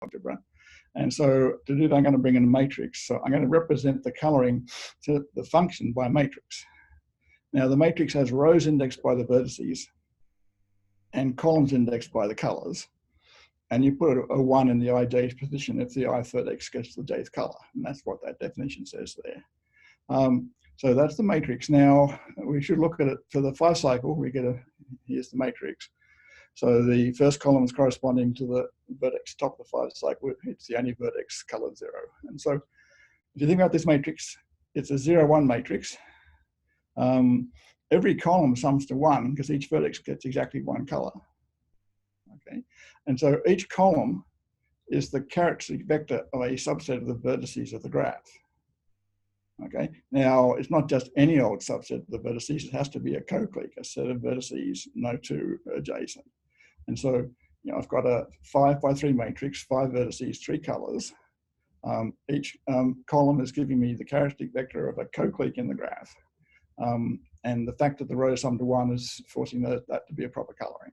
algebra. And so to do that, I'm going to bring in a matrix. So I'm going to represent the coloring to the function by a matrix. Now the matrix has rows indexed by the vertices and columns indexed by the colors. And you put a 1 in the ijth position if the ith vertex gets the jth color. And that's what that definition says there. So that's the matrix. Now we should look at it for the 5 cycle. We get here's the matrix. So the first column is corresponding to the vertex top of the 5 cycle. It's the only vertex colored 0. And so if you think about this matrix, it's a 0, 1 matrix. Every column sums to 1 because each vertex gets exactly 1 color. Okay, and so each column is the characteristic vector of a subset of the vertices of the graph. Okay, now it's not just any old subset of the vertices, it has to be a co-clique, a set of vertices, no 2 adjacent. And so, you know, I've got a 5 by 3 matrix, 5 vertices, 3 colors. Each column is giving me the characteristic vector of a co-clique in the graph. And the fact that the rows sum to 1 is forcing that to be a proper coloring.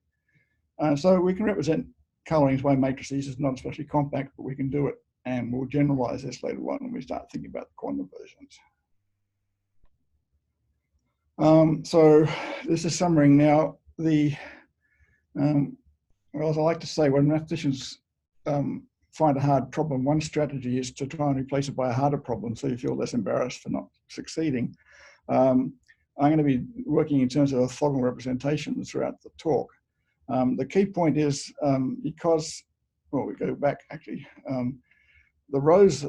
So we can represent colorings by matrices. It's not especially compact, but we can do it. And we'll generalize this later on when we start thinking about the quantum versions. So this is summarizing now. Well, as I like to say, when mathematicians find a hard problem, one strategy is to try and replace it by a harder problem so you feel less embarrassed for not succeeding. I'm going to be working in terms of orthogonal representations throughout the talk. The key point is because, well, we go back actually, the rows,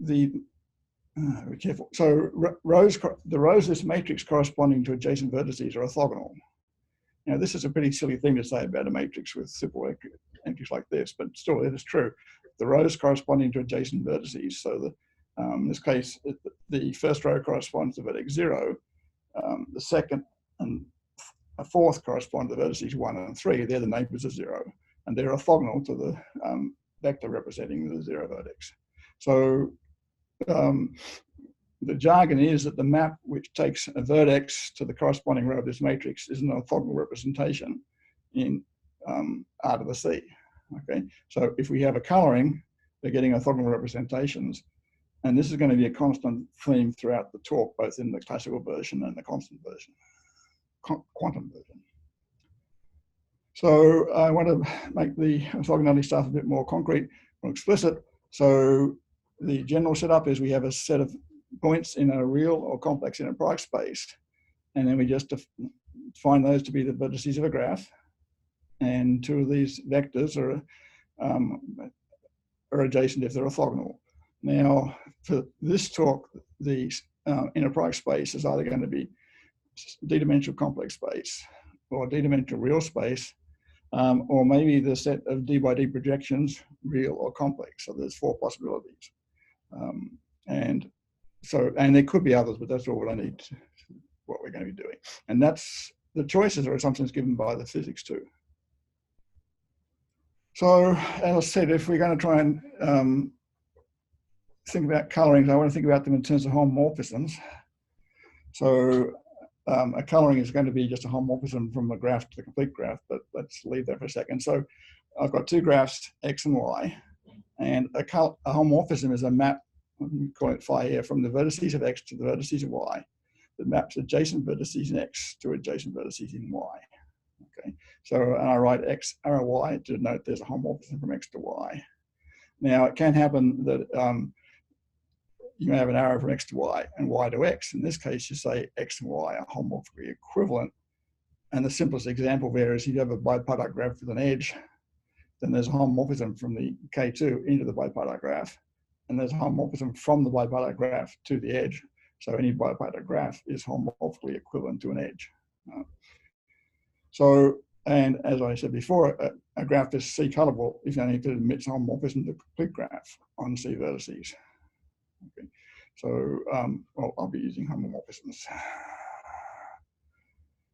be careful. So the rows of this matrix corresponding to adjacent vertices are orthogonal. Now, this is a pretty silly thing to say about a matrix with simple entries like this, but still it is true. The rows corresponding to adjacent vertices. So in this case, the first row corresponds to vertex 0. The second and a fourth correspond to the vertices 1 and 3. They're the neighbors of 0. And they're orthogonal to the vector representing the 0 vertex. So the jargon is that the map which takes a vertex to the corresponding row of this matrix is an orthogonal representation in R to the C. Okay, so if we have a coloring, they're getting orthogonal representations. And this is going to be a constant theme throughout the talk, both in the classical version and the constant version, quantum version. So I want to make the orthogonality stuff a bit more concrete, more explicit. So the general setup is we have a set of points in a real or complex inner-product space, and then we just find those to be the vertices of a graph. And 2 of these vectors are adjacent if they're orthogonal. Now, for this talk, the inner-product space is either going to be d-dimensional complex space or d-dimensional real space, or maybe the set of d by d projections, real or complex. So there's 4 possibilities. And there could be others, but that's all I need, what we're going to be doing. And that's, the choices are assumptions given by the physics too. So as I said, if we're going to try and think about colorings, I want to think about them in terms of homomorphisms. So a coloring is going to be just a homomorphism from a graph to the complete graph, but let's leave that for a second. So I've got 2 graphs, X and Y, and a homomorphism is a map, we call it phi here, from the vertices of X to the vertices of Y, that maps adjacent vertices in X to adjacent vertices in Y. Okay, so and I write X arrow Y to denote there's a homomorphism from X to Y. Now it can happen that you may have an arrow from X to Y and Y to X. In this case, you say X and Y are homomorphically equivalent. And the simplest example there is if you have a biproduct graph with an edge, then there's a homomorphism from the K2 into the biproduct graph. And there's a homomorphism from the biproduct graph to the edge. So any biproduct graph is homomorphically equivalent to an edge. And as I said before, a graph is C colorable if only if it admits homomorphism to the complete graph on C vertices. Okay. So, well, I'll be using homomorphisms.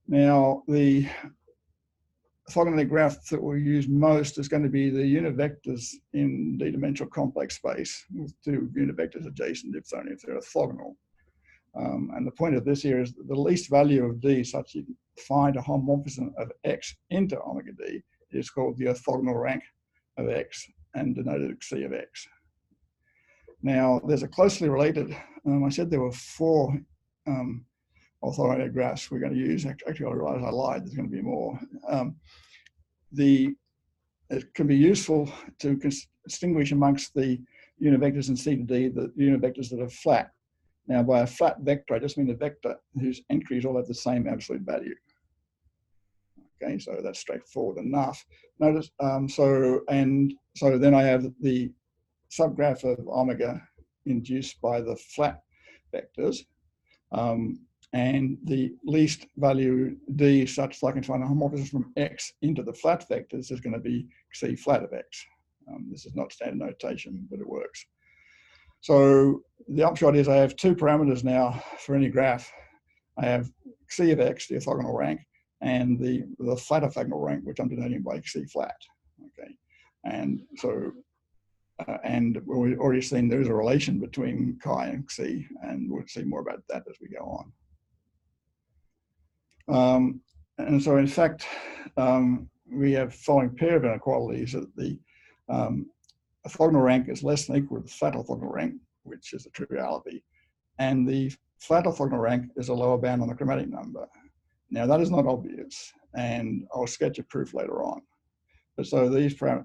Now, the orthogonality graph that we'll use most is going to be the unit vectors in d-dimensional complex space with 2 unit vectors adjacent if they're orthogonal. And the point of this here is that the least value of D such you can find a homomorphism of X into omega D is called the orthogonal rank of X and denoted C of X. Now, there's a closely related, I said there were 4 orthogonal graphs we're going to use. Actually, I realized I lied, there's going to be more. It can be useful to distinguish amongst the unit vectors in C to D, the unit vectors that are flat. Now, by a flat vector, I just mean a vector whose entries all have the same absolute value. Okay, so that's straightforward enough. Notice, so then I have the subgraph of omega induced by the flat vectors, and the least value D such that I can find a homomorphism from X into the flat vectors is going to be C flat of X. This is not standard notation, but it works. So the upshot is I have 2 parameters now for any graph. I have C of X, the orthogonal rank, and the flat orthogonal rank, which I'm denoting by C flat. Okay, and so and we've already seen there's a relation between chi and C, and we'll see more about that as we go on. And so in fact, we have following pair of inequalities that the orthogonal rank is less than or equal to the flat orthogonal rank, which is a triviality, and the flat orthogonal rank is a lower bound on the chromatic number. Now that is not obvious, and I'll sketch a proof later on. But so these but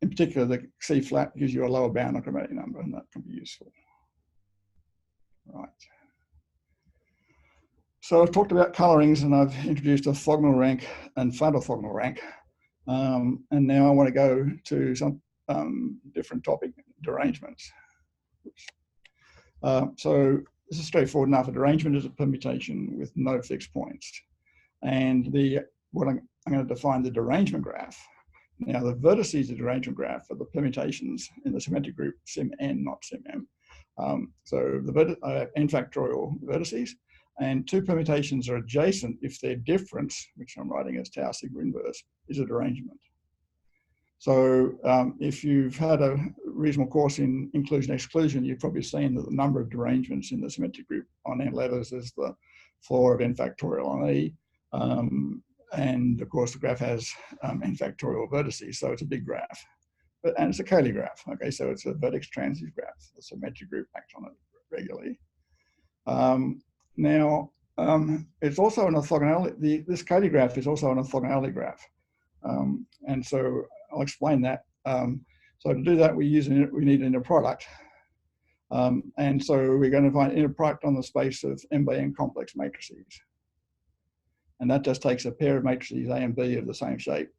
in particular, the C flat gives you a lower bound on chromatic number, and that can be useful. Right. So I've talked about colorings, and I've introduced orthogonal rank and flat orthogonal rank. And now I want to go to some different topic, derangements. So this is straightforward enough. A derangement is a permutation with no fixed points. And what I'm going to define the derangement graph. Now the vertices of the derangement graph are the permutations in the symmetric group sim n, not sim m. So I have n factorial vertices, and 2 permutations are adjacent if their difference, which I'm writing as tau sigma inverse, is a derangement. So if you've had a reasonable course in inclusion-exclusion, you've probably seen that the number of derangements in the symmetric group on n letters is the floor of n factorial on E. And of course, the graph has n factorial vertices, so it's a big graph. And it's a Cayley graph, okay? So it's a vertex transitive graph. The symmetric group acts on it regularly. It's also an orthogonality. This Cayley graph is also an orthogonality graph. And so I'll explain that. So to do that, we need an inner product. And so we're going to find inner product on the space of m by n complex matrices. And that just takes a pair of matrices A and B of the same shape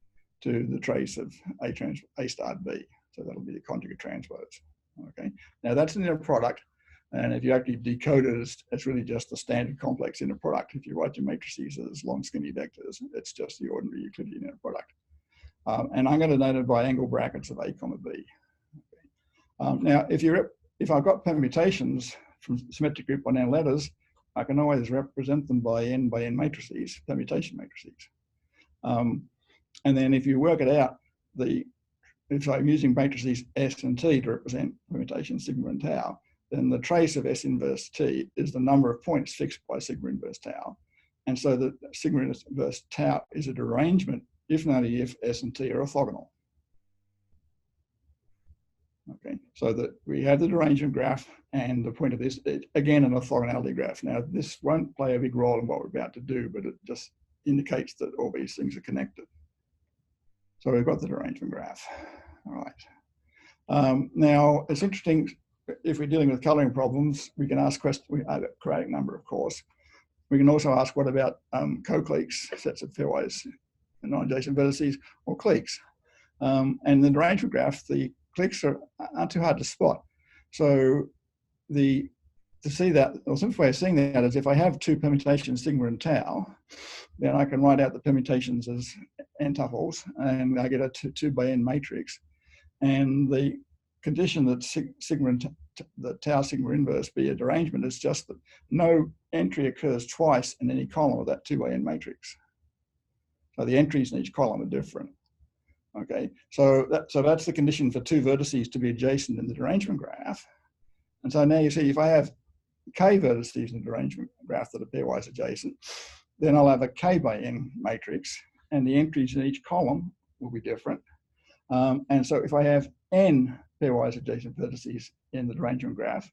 to the trace of A star B. So that'll be the conjugate transpose. Okay. Now that's an inner product. And if you actually decode it, it's really just the standard complex inner product. If you write your matrices as long skinny vectors, it's just the ordinary Euclidean inner product. And I'm going to denote it by angle brackets of A comma B. Okay. Now, if I've got permutations from symmetric group on n letters, I can always represent them by n matrices, permutation matrices. And then if you work it out, if I'm using matrices S and T to represent permutations sigma and tau, then the trace of S inverse T is the number of points fixed by sigma inverse tau. And so the sigma inverse tau is a derangement if and only if S and T are orthogonal. Okay, so that we have the derangement graph, and the point of this, again, an orthogonality graph. Now, this won't play a big role in what we're about to do, but it just indicates that all these things are connected. So we've got the derangement graph. All right. Now, it's interesting, if we're dealing with coloring problems, we can ask questions. We have a quadratic number, of course. We can also ask, what about co-cliques, sets of pairwise non-adjacent vertices, or cliques? And the derangement graph, the cliques aren't too hard to spot. So to see that, or simple way of seeing that is if I have 2 permutations, sigma and tau, then I can write out the permutations as n tuples, and I get a 2 by n matrix. And the condition that sigma and the tau sigma inverse be a derangement is just that no entry occurs twice in any column of that 2 by n matrix. So the entries in each column are different. Okay, so that's the condition for 2 vertices to be adjacent in the derangement graph. And so now you see, if I have k vertices in the derangement graph that are pairwise adjacent, then I'll have a k by n matrix, and the entries in each column will be different. And so if I have n pairwise adjacent vertices in the derangement graph,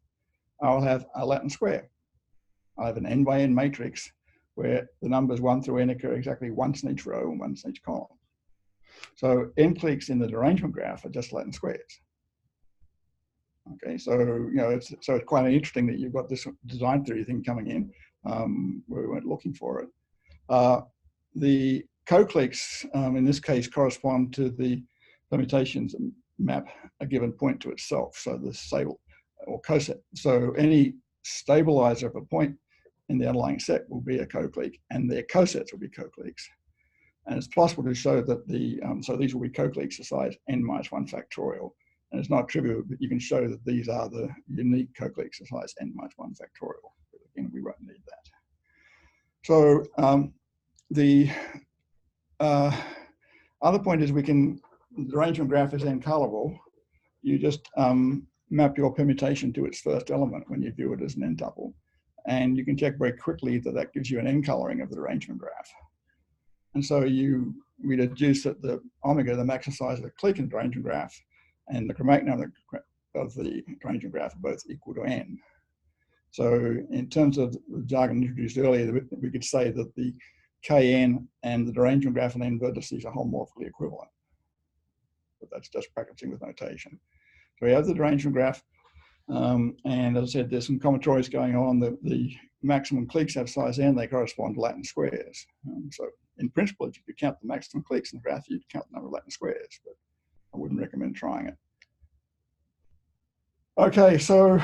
I'll have a Latin square. I'll have an n by n matrix where the numbers 1 through n occur exactly once in each row and once in each column. So n cliques in the derangement graph are just Latin squares. Okay, so it's quite interesting that you've got this design theory thing coming in where we weren't looking for it. The co-cliques in this case correspond to the permutations that map a given point to itself. So the stable or coset. So any stabilizer of a point in the underlying set will be a co-clique, and their cosets will be co-cliques. And it's possible to show that so these will be co-cliques of size n minus 1 factorial. And it's not trivial, but you can show that these are the unique co-cliques of size n minus 1 factorial. But again, we won't need that. So the other point is the derangement graph is n-colorable. You just map your permutation to its first element when you view it as an n-tuple. And you can check very quickly that that gives you an n-coloring of the derangement graph. And so we deduce that the omega, the maximum size of the clique in the derangement graph, and the chromatin of the derangement graph are both equal to n. So in terms of the jargon introduced earlier, we could say that the Kn and the derangement graph and n vertices are homomorphically equivalent. But that's just practicing with notation. So we have the derangement graph, and as I said, there's some combinatorics going on. The maximum cliques have size n, they correspond to Latin squares. So in principle, if you could count the maximum cliques in the graph, you'd count the number of Latin squares, but I wouldn't recommend trying it. Okay, so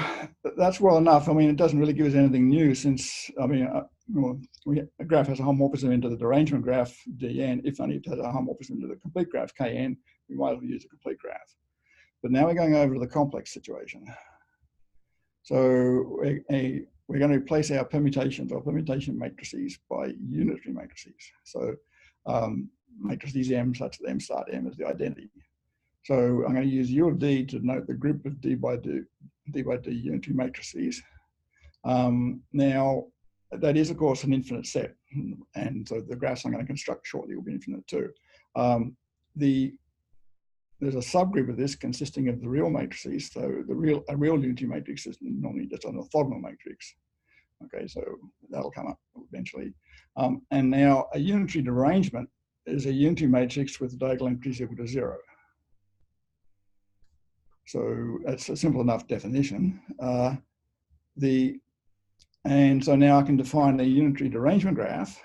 that's well enough. I mean, it doesn't really give us anything new since, I mean, a graph has a homomorphism into the derangement graph, dn. If only it has a homomorphism into the complete graph, kn, we might as well use a complete graph. But now we're going over to the complex situation. So we're going to replace our permutations or permutation matrices by unitary matrices. So matrices M such that M star M is the identity. So I'm going to use U of D to denote the group of D by D unitary matrices. Now, that is, of course, an infinite set. And so the graphs I'm going to construct shortly will be infinite too. There's a subgroup of this consisting of the real matrices. So a real unitary matrix is normally just an orthogonal matrix. Okay, so that'll come up eventually. And now a unitary derangement is a unitary matrix with diagonal entries equal to 0. So that's a simple enough definition. And so now I can define a unitary derangement graph.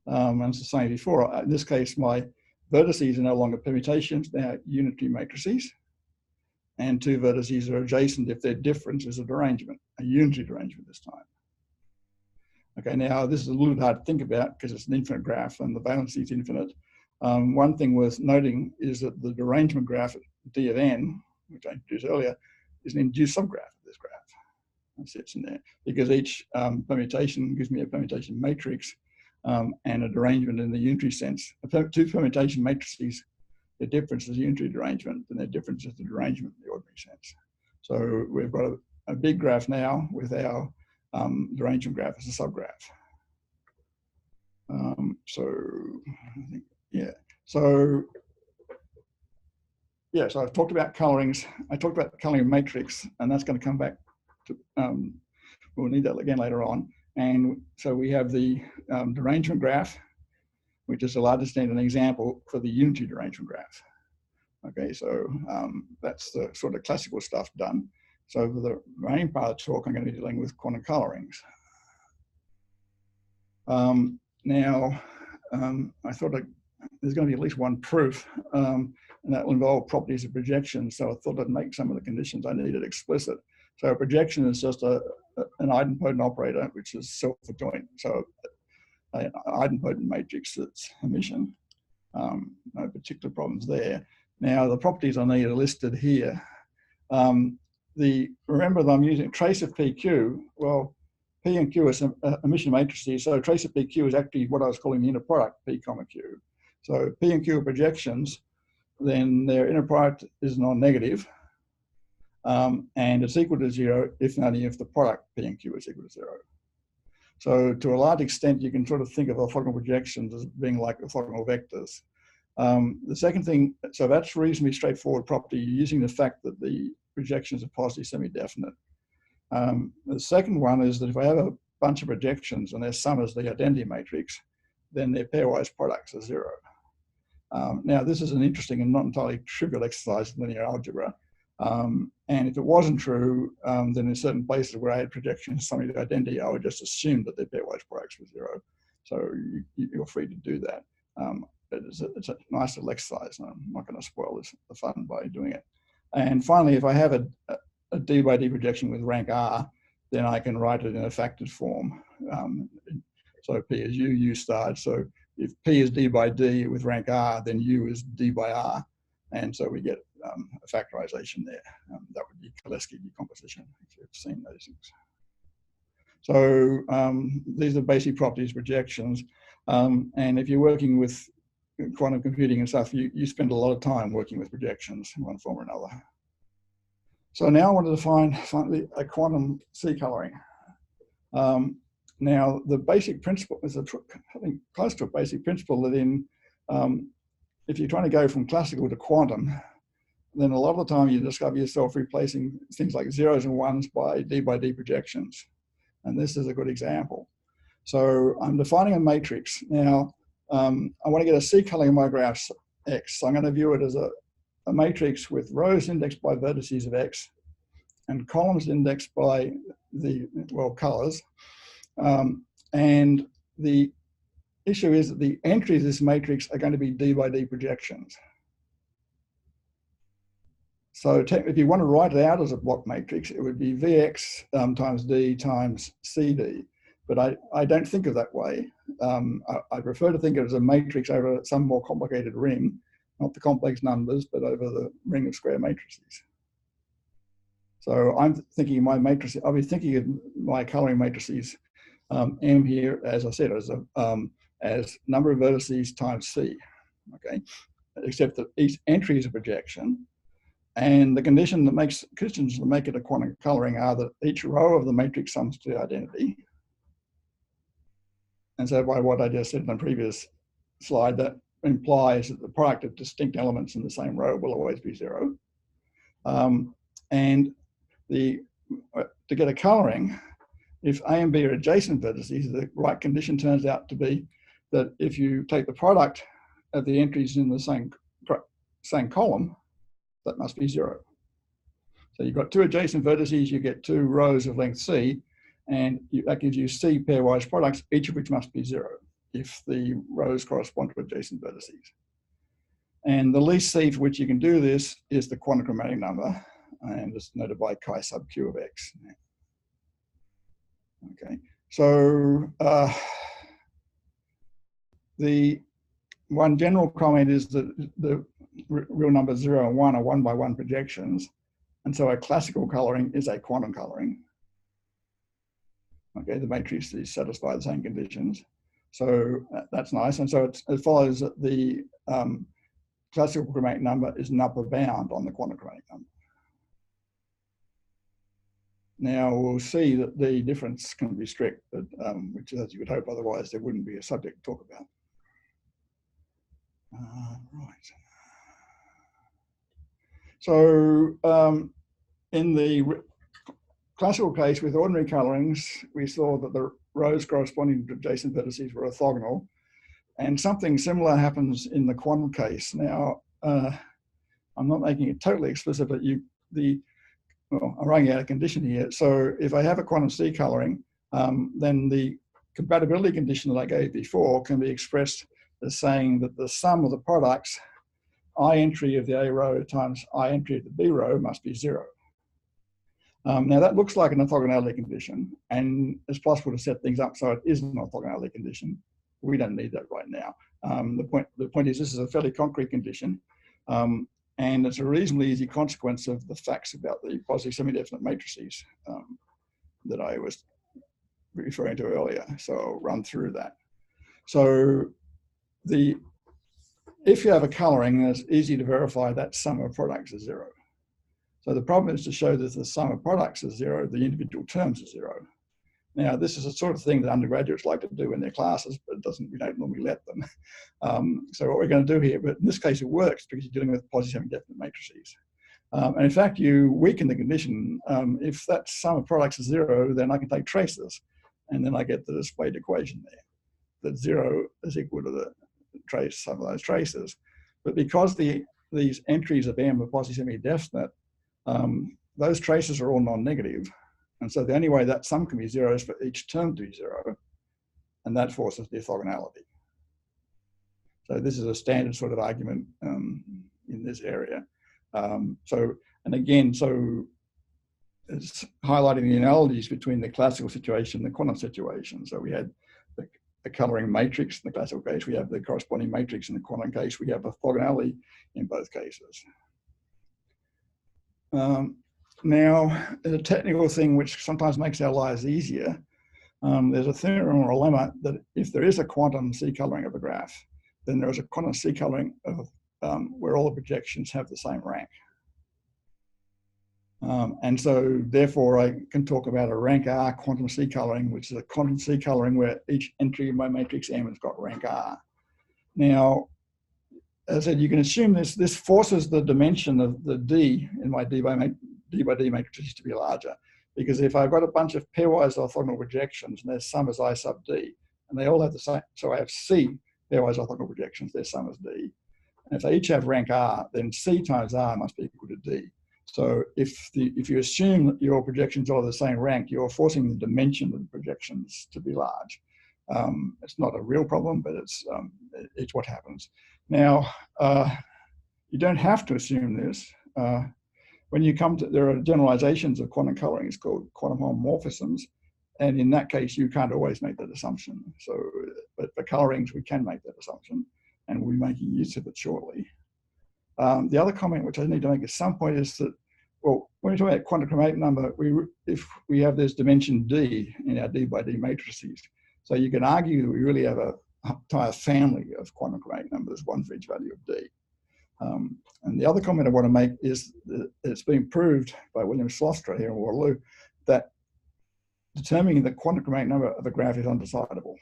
And it's the same before. In this case, my vertices are no longer permutations, they're unitary matrices. And two vertices are adjacent if their difference is a derangement, a unitary derangement this time. Okay, now this is a little bit hard to think about because it's an infinite graph and the valency is infinite. One thing worth noting is that the derangement graph D of n, which I introduced earlier, is an induced subgraph of this graph. It sits in there because each permutation gives me a permutation matrix and a derangement in the unitary sense. Two permutation matrices, their difference is unitary derangement and their difference is the derangement in the ordinary sense. So we've got a big graph now with our derangement graph as a subgraph. So I've talked about colorings. I talked about the coloring matrix, and that's going to come back to, we'll need that again later on. And so we have the derangement graph, which is a large extent an example for the unitary derangement graph. Okay, so that's the sort of classical stuff done. So for the remaining part of the talk, I'm going to be dealing with quantum colorings. I thought there's going to be at least one proof, and that will involve properties of projection. So I thought I'd make some of the conditions I needed explicit. So a projection is just an idempotent operator, which is self-adjoint. So an idempotent matrix that's Hermitian. No particular problems there. Now the properties I need are listed here. Remember that I'm using trace of PQ. Well, P and Q are Hermitian matrices, so trace of PQ is actually what I was calling the inner product, P comma Q. So P and Q are projections, then their inner product is non-negative, and it's equal to 0 if and only if the product P and Q is equal to 0. So to a large extent, you can sort of think of orthogonal projections as being like orthogonal vectors. The second thing, so that's reasonably straightforward property using the fact that the projections are positive semi-definite. The second one is that if I have a bunch of projections and their sum is the identity matrix, then their pairwise products are zero. Now, this is an interesting and not entirely trivial exercise in linear algebra. And if it wasn't true, then in certain places where I had projections summing the identity, I would just assume that their pairwise products were zero. So you're free to do that. It's a nice little exercise, and I'm not going to spoil the fun by doing it. And finally, if I have a D by D projection with rank R, then I can write it in a factored form. So P is U star. So if P is D by D with rank R, then U is D by R. And so we get a factorization there. That would be Cholesky decomposition, if you've seen those things. So these are basic properties projections. And if you're working with quantum computing and stuff, you spend a lot of time working with projections in one form or another. So now I wanted to find finally a quantum C coloring. Now the basic principle is I think close to a basic principle that if you're trying to go from classical to quantum, then a lot of the time you discover yourself replacing things like zeros and ones by D projections. And this is a good example. So I'm defining a matrix. Now, I want to get a C coloring in my graph X. So I'm going to view it as a matrix with rows indexed by vertices of X and columns indexed by the, well, colors. And the issue is that the entries of this matrix are going to be D by D projections. So if you want to write it out as a block matrix, it would be Vx times D times CD. But I don't think of that way. I prefer to think of it as a matrix over some more complicated ring, not the complex numbers, but over the ring of square matrices. So I'm thinking my matrix, I'll be thinking of my coloring matrices M here, as I said, as number of vertices times C, okay? Except that each entry is a projection. And the conditions that make it a quantum coloring are that each row of the matrix sums to the identity. And so by what I just said in the previous slide, that implies that the product of distinct elements in the same row will always be zero. And to get a coloring, if A and B are adjacent vertices, the right condition turns out to be that if you take the product of the entries in the same column, that must be zero. So you've got two adjacent vertices, you get two rows of length C, and that gives you C pairwise products, each of which must be zero if the rows correspond to adjacent vertices. And the least C for which you can do this is the quantum chromatic number, and it's noted by chi sub q of X. Okay, so the one general comment is that the real numbers 0 and 1 are 1 by 1 projections. And so a classical coloring is a quantum coloring. Okay, the matrices satisfy the same conditions. So that's nice. And so it follows that the classical chromatic number is an upper bound on the quantum chromatic number. Now we'll see that the difference can be strict, but which as you would hope, otherwise there wouldn't be a subject to talk about. Right. So in the classical case with ordinary colorings, we saw that the rows corresponding to adjacent vertices were orthogonal, and something similar happens in the quantum case. Now, I'm not making it totally explicit, but well, I'm writing out a condition here. So if I have a quantum C coloring, then the compatibility condition that I gave before can be expressed as saying that the sum of the products I entry of the A row times I entry of the B row must be zero. Now that looks like an orthogonality condition, and it's possible to set things up so it is an orthogonality condition. We don't need that right now. The point is this is a fairly concrete condition, and it's a reasonably easy consequence of the facts about the positive semi-definite matrices that I was referring to earlier. So I'll run through that. So if you have a coloring, it's easy to verify that sum of products is zero. So the problem is to show that the sum of products is zero, the individual terms are zero. Now, this is the sort of thing that undergraduates like to do in their classes, but we don't normally let them. So what we're going to do here, but in this case it works because you're dealing with quasi-semi-definite matrices. And in fact, you weaken the condition. If that sum of products is 0, then I can take traces, and then I get the displayed equation there, that 0 is equal to the trace sum of those traces. But because these entries of M are quasi-semi-definite, those traces are all non-negative. And so the only way that sum can be 0 is for each term to be 0, and that forces the orthogonality. So this is a standard sort of argument in this area. And again, so it's highlighting the analogies between the classical situation and the quantum situation. So we had the coloring matrix in the classical case, we have the corresponding matrix in the quantum case, we have orthogonality in both cases. Now, there's a technical thing which sometimes makes our lives easier. There's a theorem or a lemma that if there is a quantum C-coloring of a graph, then there is a quantum C-coloring of where all the projections have the same rank. And so therefore I can talk about a rank R quantum C-coloring, which is a quantum C-coloring where each entry in my matrix M has got rank R. Now, as I said, you can assume this forces the dimension of the D in my D by D matrices to be larger, because if I've got a bunch of pairwise orthogonal projections and their sum is I sub D, and they all have the same, so I have C pairwise orthogonal projections, their sum is D. And if they each have rank R, then C times R must be equal to D. So if you assume that your projections are the same rank, you're forcing the dimension of the projections to be large. It's not a real problem, but it's what happens. Now, you don't have to assume this. When you come to, there are generalizations of quantum colorings called quantum homomorphisms, and in that case, you can't always make that assumption. So, but for colorings, we can make that assumption, and we'll be making use of it shortly. The other comment which I need to make at some point is that, well, when we talk about quantum chromatic number, if we have this dimension D in our D by D matrices, so you can argue that we really have an entire family of quantum chromatic numbers, one for each value of D. And the other comment I want to make is that it's been proved by William Slostra here in Waterloo that determining the quantum chromatic number of a graph is undecidable.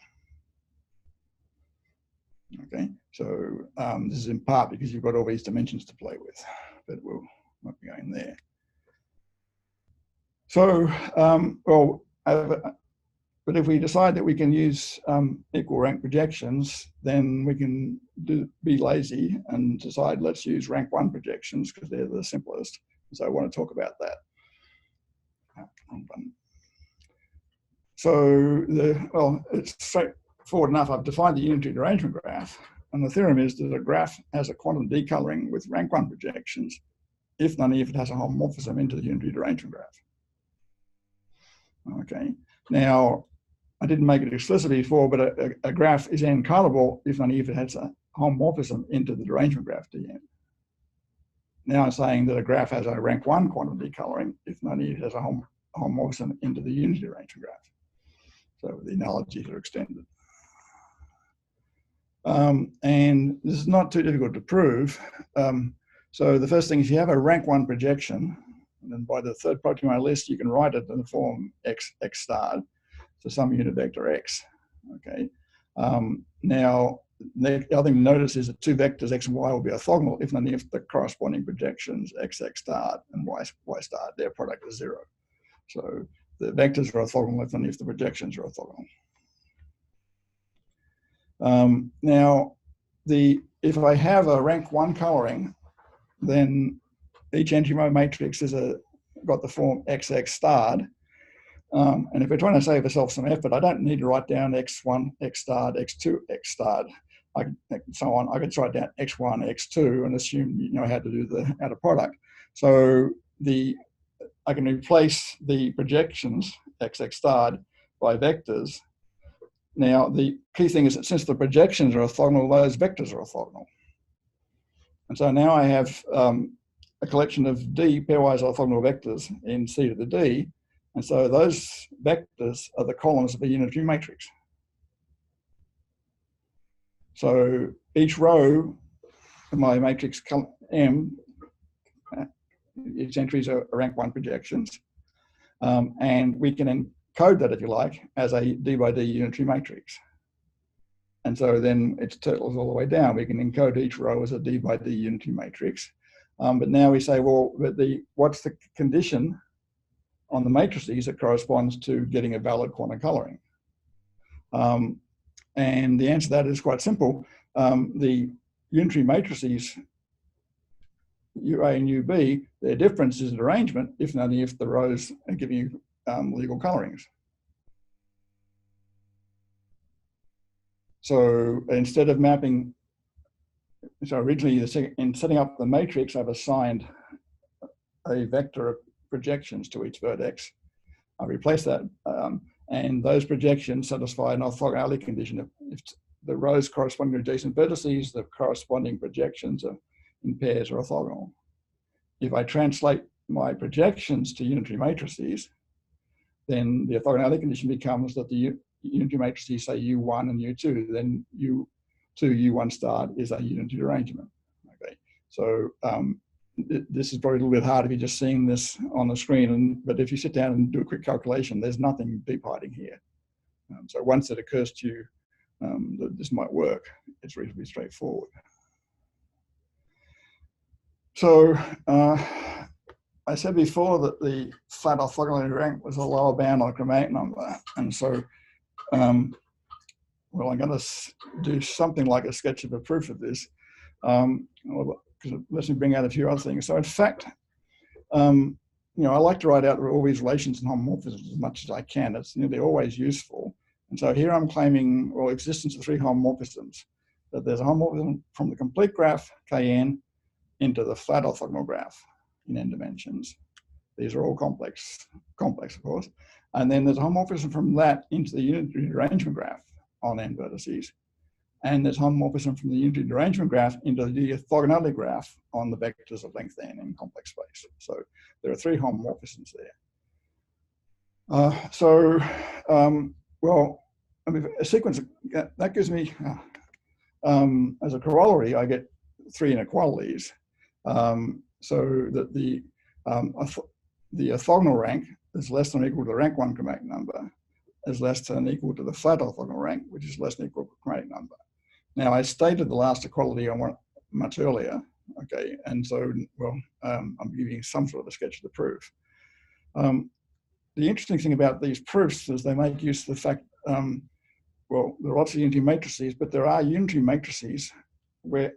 Okay, so this is in part because you've got all these dimensions to play with, but we'll not be going there. So, but if we decide that we can use equal rank projections, then we can be lazy and decide let's use rank 1 projections because they're the simplest. So I want to talk about that. So it's straightforward enough. I've defined the unitary derangement graph, and the theorem is that a graph has a quantum decoloring with rank 1 projections, if only if it has a homomorphism into the unitary derangement graph. Okay. Now, I didn't make it explicitly before, but a graph is n-colorable if only if it has a homomorphism into the derangement graph Dn. Now I'm saying that a graph has a rank 1 quantum decoloring if only it has a homomorphism into the unity derangement graph. So the analogies are extended. And this is not too difficult to prove. So the first thing is you have a rank 1 projection, and then by the third product in my list, you can write it in the form x starred. So some unit vector x, okay? Now, the other thing to notice is that two vectors x and y will be orthogonal if and only if the corresponding projections x starred and y starred, their product is 0. So the vectors are orthogonal if and only if the projections are orthogonal. Now, if I have a rank 1 coloring, then each entry in my matrix is got the form x starred. And if we're trying to save ourselves some effort, I don't need to write down x1, x starred, x2, x starred, so on. I can just write down x1, x2 and assume you know how to do the outer product. So I can replace the projections, x starred, by vectors. Now, the key thing is that since the projections are orthogonal, those vectors are orthogonal. And so now I have a collection of D pairwise orthogonal vectors in C to the D. And so those vectors are the columns of a unitary matrix. So each row of my matrix M, its entries are rank 1 projections. And we can code that, if you like, as a D by D unitary matrix. And so then it turtles all the way down. We can encode each row as a D by D unitary matrix. But now we say, well, but what's the condition on the matrices that corresponds to getting a valid quantum coloring? And the answer to that is quite simple. The unitary matrices, UA and UB, their difference is an arrangement, if and only if the rows are giving you legal colorings. So instead of mapping, so originally in setting up the matrix, I've assigned a vector of projections to each vertex. I replace that, and those projections satisfy an orthogonality condition. If the rows corresponding to adjacent vertices, the corresponding projections are in pairs are orthogonal. If I translate my projections to unitary matrices, then the orthogonality condition becomes that the unitary matrices say U1 and U2, then U2, U1 star is a unitary derangement. Okay, so this is probably a little bit hard if you're just seeing this on the screen, but if you sit down and do a quick calculation, there's nothing deep hiding here. So once it occurs to you that this might work, it's reasonably straightforward. So I said before that the flat orthogonality rank was a lower bound on the chromatic number, and so well, I'm going to do something like a sketch of a proof of this, because let me bring out a few other things. So in fact, you know, I like to write out all these relations and homomorphisms as much as I can. It's nearly always useful. And so here I'm claiming, well, existence of 3 homomorphisms, that there's a homomorphism from the complete graph, Kn, into the flat orthogonal graph in n dimensions. These are all complex of course. And then there's a homomorphism from that into the unitary derangement graph on n vertices. And there's homomorphism from the unitary derangement graph into the orthogonality graph on the vectors of length n in complex space. So there are 3 homomorphisms there. Well, I mean, a sequence that gives me, as a corollary, I get 3 inequalities. So that the orthogonal rank is less than or equal to the rank 1 chromatic number, is less than or equal to the flat orthogonal rank, which is less than or equal to the chromatic number. Now, I stated the last equality I want much earlier, okay, and so, well, I'm giving some sort of a sketch of the proof. The interesting thing about these proofs is they make use of the fact, well, there are lots of unitary matrices, but there are unitary matrices where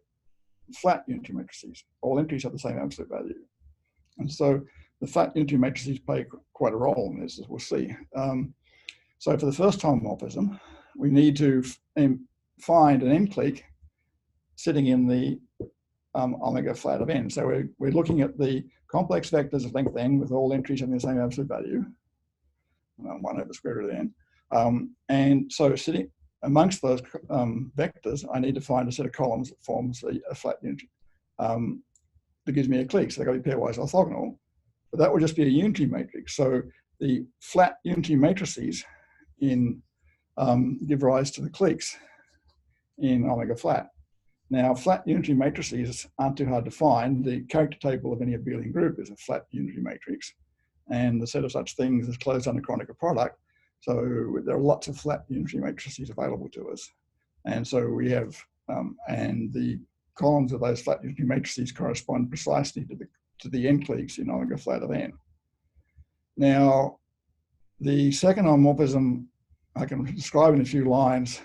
flat unitary matrices, all entries have the same absolute value. And so the flat unitary matrices play quite a role in this, as we'll see. So for the first homomorphism, we need to find an n-clique sitting in the omega flat of n. So we're looking at the complex vectors of length n with all entries having the same absolute value, 1 over square root of n. And so sitting amongst those vectors, I need to find a set of columns that forms a flat unitary that gives me a clique. So they've got to be pairwise orthogonal, but that would just be a unitary matrix. So the flat unitary matrices in give rise to the cliques in omega flat. Now, flat unitary matrices aren't too hard to find. The character table of any abelian group is a flat unitary matrix, and the set of such things is closed under Kronecker product. So there are lots of flat unitary matrices available to us. And so we have, and the columns of those flat unitary matrices correspond precisely to the n cliques in omega flat of n. Now, the second homomorphism I can describe in a few lines.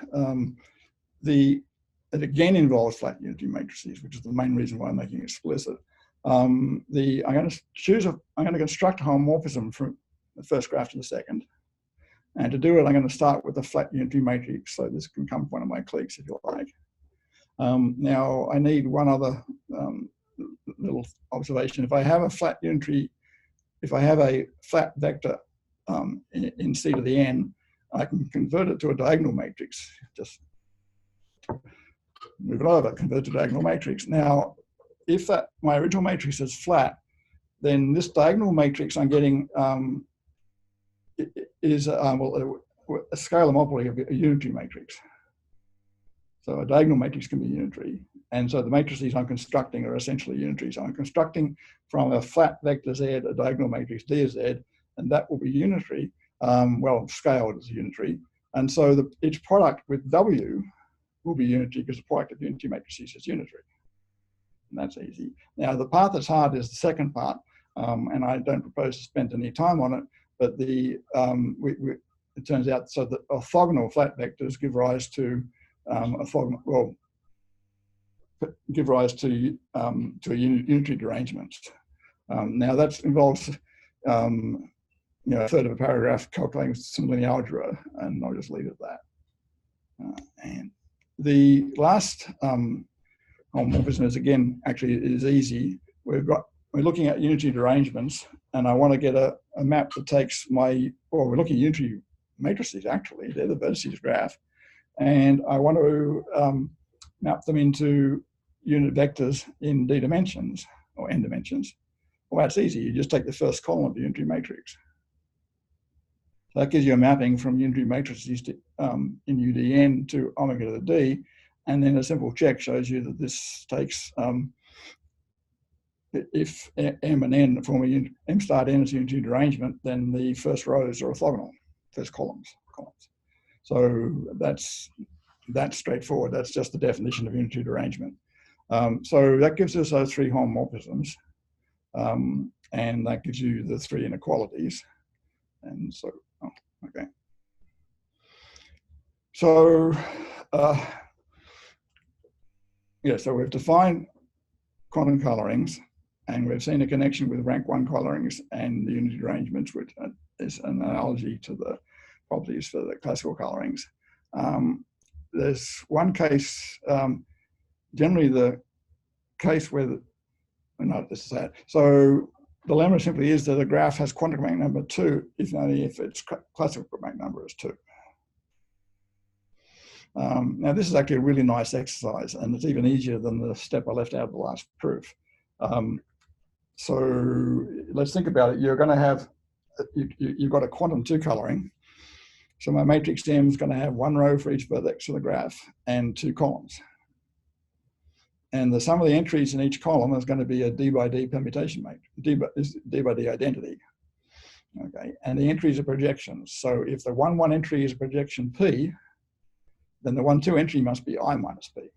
It again involves flat unitary matrices, which is the main reason why I'm making it explicit. I'm going to construct a homomorphism from the first graph to the second. And to do it, I'm going to start with a flat unitary matrix. So this can come from one of my cliques, if you like. Now, I need one other little observation. If I have a flat unitary, if I have a flat vector in C to the n, I can convert it to a diagonal matrix. Just move it over, convert to a diagonal matrix. Now, if my original matrix is flat, then this diagonal matrix I'm getting is a scalar homopholy of a unitary matrix. So a diagonal matrix can be unitary. And so the matrices I'm constructing are essentially unitary. So I'm constructing from a flat vector Z a diagonal matrix D of Z, and that will be unitary well, scaled as a unitary. And so each product with W will be unitary because the product of unitary matrices is unitary. And that's easy. Now, the part that's hard is the second part, and I don't propose to spend any time on it, but it turns out so that orthogonal flat vectors give rise to a unitary derangement. Now that involves a third of a paragraph calculating some linear algebra, and I'll just leave it at that. And the last homomorphism is, again, actually is easy. We're looking at unitary derangements, and I want to get a map that takes we're looking at unitary matrices, actually. They're the vertices graph. And I want to map them into unit vectors in D dimensions, or N dimensions. Well, that's easy. You just take the first column of the unitary matrix. So that gives you a mapping from unitary matrices to, in UDN to omega to the D. And then a simple check shows you that this takes, if M and N form M star N is a unitary derangement, then the first rows are orthogonal, first columns. So that's straightforward. That's just the definition of unitary derangement. So that gives us those three homomorphisms, and that gives you the three inequalities. And so, okay. So, so we've defined quantum colorings, and we've seen a connection with rank 1 colorings and the unitary derangements, which is an analogy to the properties for the classical colorings. There's one case, generally the case where, so the lemma simply is that a graph has quantum chromatic number 2, if only if its classical chromatic number is 2. Now this is actually a really nice exercise, and it's even easier than the step I left out of the last proof. So let's think about it. You're going to have, you've got a quantum 2 coloring. So my matrix M is going to have one row for each vertex of the graph and 2 columns. And the sum of the entries in each column is going to be a D by D permutation matrix, D by D identity. Okay, and the entries are projections. So if the 1,1 entry is a projection P, then the 1,2 entry must be I minus P.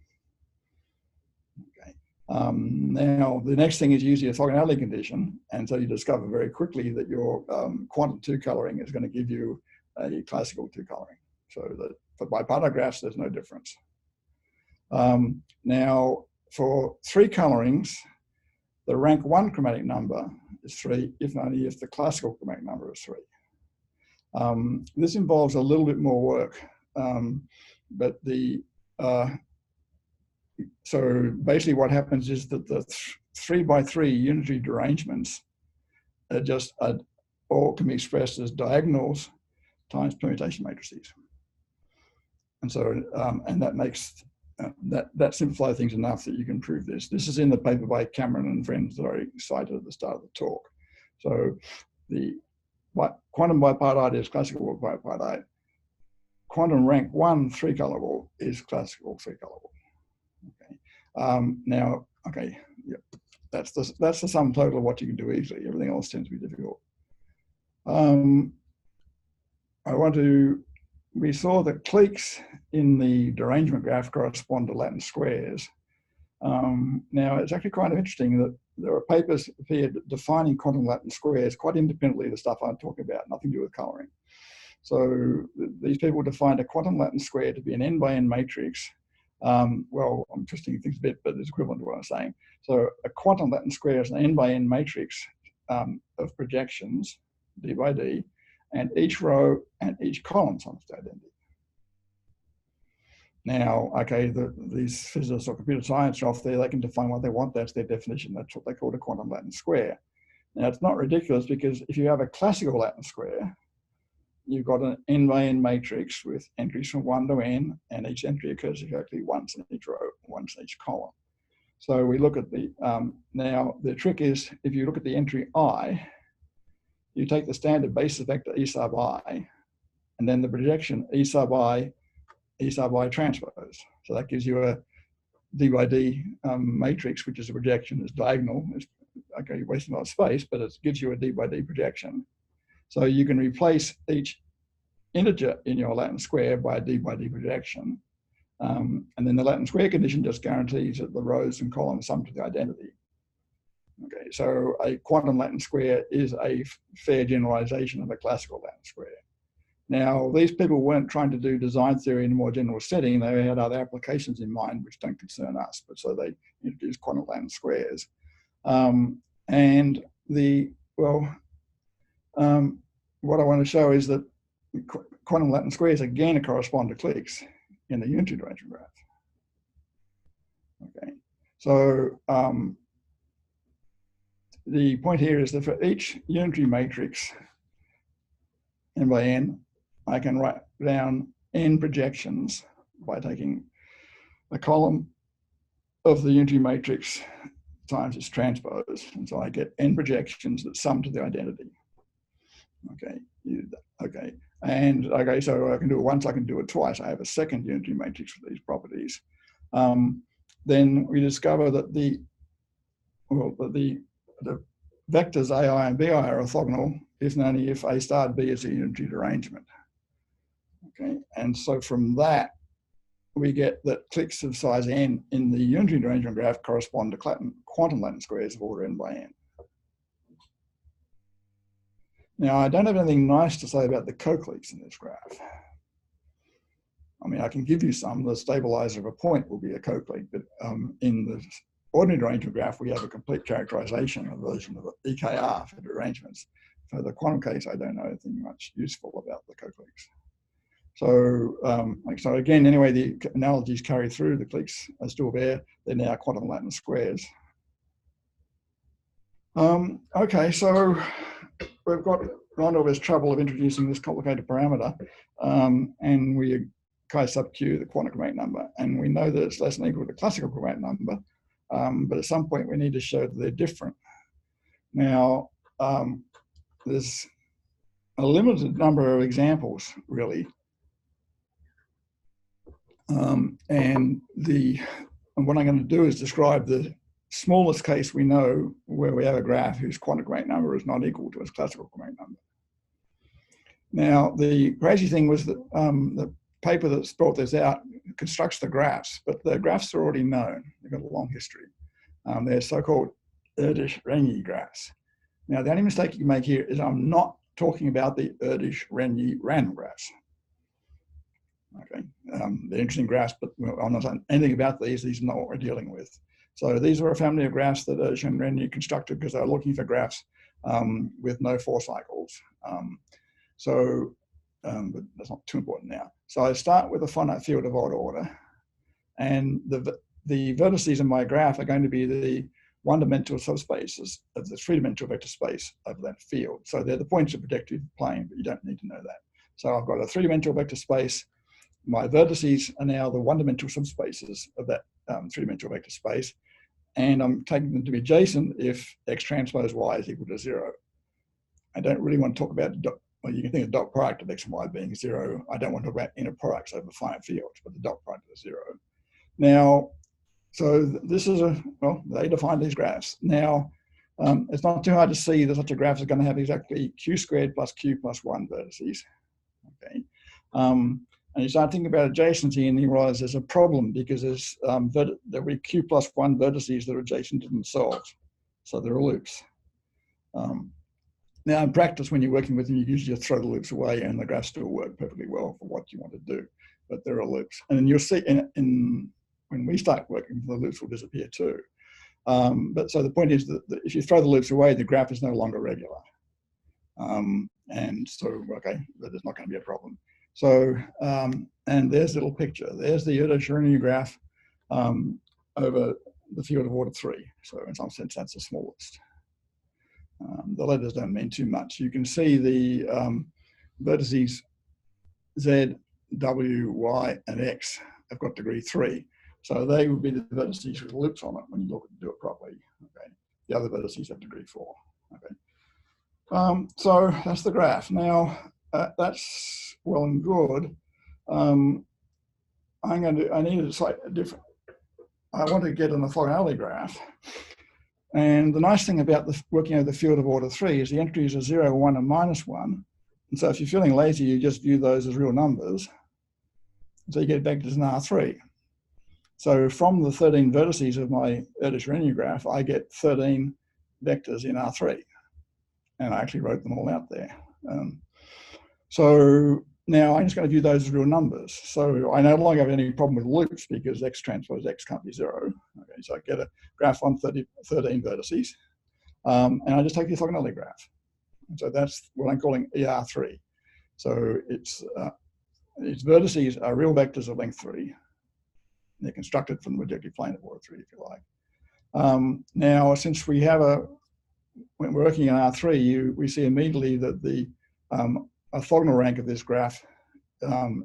Okay. Now, the next thing is use the orthogonality condition. And so you discover very quickly that your quantum 2 coloring is going to give you a classical 2 coloring. So that for bipartite graphs, there's no difference. Now, for 3 colorings, the rank 1 chromatic number is 3, if only if the classical chromatic number is 3. This involves a little bit more work, but so basically what happens is that the 3 by 3 unitary derangements are all can be expressed as diagonals times permutation matrices. And so, and that makes, that simplifies things enough that you can prove this. This is in the paper by Cameron and friends that I cited at the start of the talk. So the quantum bipartite is classical bipartite. Quantum rank 1 3 colorable is classical 3 colorable. Okay. Now, okay, yep. That's the sum total of what you can do easily. Everything else tends to be difficult. We saw that cliques in the derangement graph correspond to Latin squares. Now, it's actually kind of interesting that there are papers appeared defining quantum Latin squares quite independently of the stuff I'm talking about, nothing to do with coloring. So these people defined a quantum Latin square to be an n by n matrix. Well, I'm twisting things a bit, but it's equivalent to what I'm saying. So a quantum Latin square is an n by n matrix of projections, D by D, and each row and each column sums to identity. Now, okay, these physicists or computer science are off there, they can define what they want, that's their definition, that's what they call a quantum Latin square. Now, it's not ridiculous because if you have a classical Latin square, you've got an n by n matrix with entries from 1 to n, and each entry occurs exactly once in each row, once in each column. So we look at the, now the trick is, if you look at the entry I, you take the standard basis vector E sub I, and then the projection E sub I transpose. So that gives you a D by D matrix, which is a projection, is diagonal. Okay, you're wasting a lot of space, but it gives you a D by D projection. So you can replace each integer in your Latin square by a d by d projection. And then the Latin square condition just guarantees that the rows and columns sum to the identity. Okay, so a quantum Latin square is a fair generalization of a classical Latin square. Now, these people weren't trying to do design theory in a more general setting. They had other applications in mind which don't concern us, but so they introduced quantum Latin squares. What I want to show is that quantum Latin squares again correspond to cliques in the unitary derangement graph. Okay, so the point here is that for each unitary matrix, n by n, I can write down n projections by taking a column of the unitary matrix times its transpose. And so I get n projections that sum to the identity. Okay, okay. And okay, so I can do it once, I can do it twice. I have a second unitary matrix with these properties. Then we discover that the vectors AI and BI are orthogonal if and only if A star B is a unitary derangement. Okay, and so from that, we get that cliques of size n in the unitary derangement graph correspond to quantum Latin squares of order n by n. Now, I don't have anything nice to say about the co-cliques in this graph. I mean, I can give you some. The stabilizer of a point will be a co-clique, but in the ordinary derangement graph, we have a complete characterization, a version of EKR for derangements. For the quantum case, I don't know anything much useful about the co-cliques. So, so again, anyway, the analogies carry through. The cliques are still there. They're now quantum Latin squares. Okay, so we've got run all this trouble of introducing this complicated parameter, and we chi sub q the quantum chromatic number, and we know that it's less than or equal to the classical chromatic number, but at some point we need to show that they're different. Now, there's a limited number of examples, really, and what I'm going to do is describe the smallest case we know where we have a graph whose quantum chromatic number is not equal to its classical chromatic number. Now, the crazy thing was that the paper that's brought this out constructs the graphs, but the graphs are already known. They've got a long history. They're so-called Erdős-Rényi graphs. Now, the only mistake you can make here is I'm not talking about the Erdős-Rényi random graphs. Okay, they're interesting graphs, but I'm not saying anything about these. These are not what we're dealing with. So these are a family of graphs that Erdős-Rényi constructed because they were looking for graphs with no 4 cycles. But that's not too important now. So I start with a finite field of odd order, and the vertices in my graph are going to be the one-dimensional subspaces of the three-dimensional vector space of that field. So they're the points of projective plane, but you don't need to know that. So I've got a three-dimensional vector space. My vertices are now the one-dimensional subspaces of that three-dimensional vector space, and I'm taking them to be adjacent if x transpose y is equal to 0. I don't really want to talk about, well, you can think of dot product of x and y being 0. I don't want to talk about inner products over finite fields, but the dot product is 0. Now, so this is well, they define these graphs. Now, it's not too hard to see that such a graph is going to have exactly q squared plus q plus 1 vertices. Okay. And you start thinking about adjacency and you realize there's a problem because there's there will be q plus 1 vertices that are adjacent to themselves. So there are loops. Now in practice, when you're working with them, you usually just throw the loops away and the graphs still work perfectly well for what you want to do. But there are loops. And then you'll see when we start working, the loops will disappear too. But so the point is that if you throw the loops away, the graph is no longer regular. And so, okay, that is not going to be a problem. So, and there's a little picture. There's the Erdős-Rényi graph over the field of order 3. So in some sense, that's the smallest. The letters don't mean too much. You can see the vertices Z, W, Y, and X have got degree 3. So they would be the vertices with loops on it when you look at do it properly. Okay. The other vertices have degree 4. Okay. So that's the graph. Now, that's well and good. I need a slightly different. I want to get an orthogonality graph, And the nice thing about working over the field of order 3 is the entries are 0, 1, and -1. And so if you're feeling lazy, you just view those as real numbers. So you get vectors in R3. So from the 13 vertices of my Erdős-Rényi graph, I get 13 vectors in R3. And I actually wrote them all out there. So now I'm just going to view those as real numbers. So I no longer have any problem with loops because X transpose X can't be 0. Okay, so I get a graph on 13 vertices. And I just take the orthogonality graph. And so that's what I'm calling ER3. So its vertices are real vectors of length 3. They're constructed from the projective plane of order 3, if you like. Now, since we have when we're working in R3, we see immediately that the orthogonal rank of this graph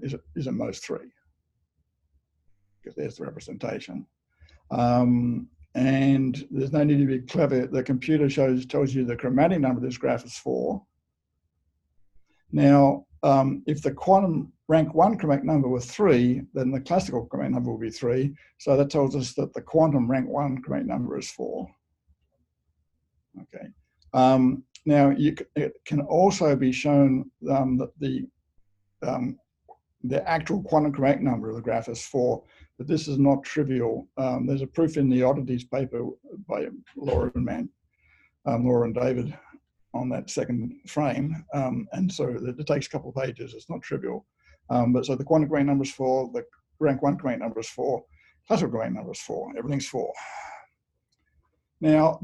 is at most 3, because there's the representation. And there's no need to be clever. The computer tells you the chromatic number of this graph is 4. Now, if the quantum rank 1 chromatic number was 3, then the classical chromatic number will be 3. So that tells us that the quantum rank 1 chromatic number is 4. Okay. Now, it can also be shown that the actual quantum chromatic number of the graph is 4, but this is not trivial. There's a proof in the oddities paper by Laura and David on that second frame, and so it takes a couple of pages. It's not trivial, but so the quantum chromatic number is 4, the rank 1 chromatic number is 4, classical chromatic number is 4. Everything's 4. Now,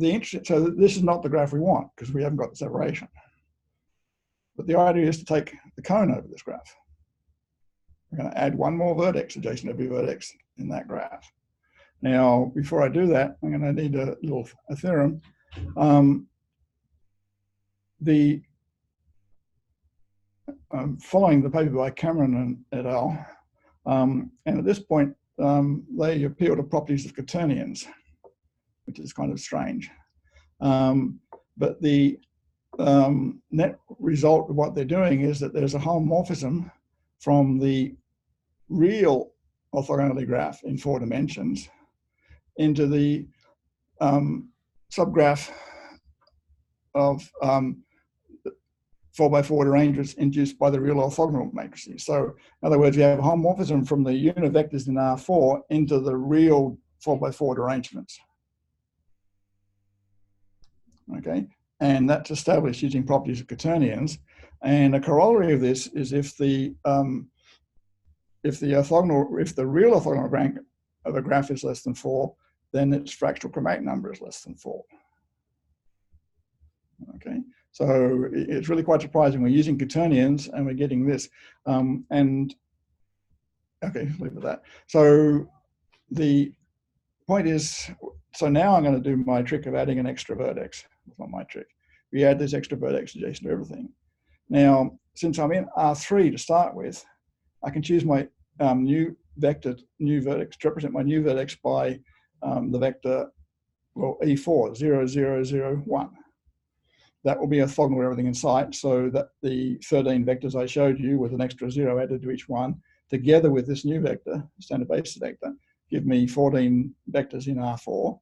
so this is not the graph we want because we haven't got the separation. But the idea is to take the cone over this graph. We're going to add one more vertex adjacent to every vertex in that graph. Now, before I do that, I'm going to need a theorem. Following the paper by Cameron and et al. And at this point, they appeal to properties of quaternions, which is kind of strange. But the net result of what they're doing is that there's a homomorphism from the real orthogonality graph in 4 dimensions into the subgraph of 4x4 derangements induced by the real orthogonal matrices. So in other words, we have a homomorphism from the unit vectors in R4 into the real 4x4 derangements. Okay, and that's established using properties of quaternions. And a corollary of this is if the real orthogonal rank of a graph is less than 4, then its fractional chromatic number is less than 4. Okay, so it's really quite surprising. We're using quaternions and we're getting this. And okay, leave it at that. So the point is, so now I'm going to do my trick of adding an extra vertex. It's not my trick. We add this extra vertex adjacent to everything. Now, since I'm in R3 to start with, I can choose my new vertex to represent my new vertex by the vector, well, E4, 0, 0, 0, 1. That will be orthogonal to everything in sight, so that the 13 vectors I showed you with an extra 0 added to each one, together with this new vector, standard basis vector, give me 14 vectors in R4.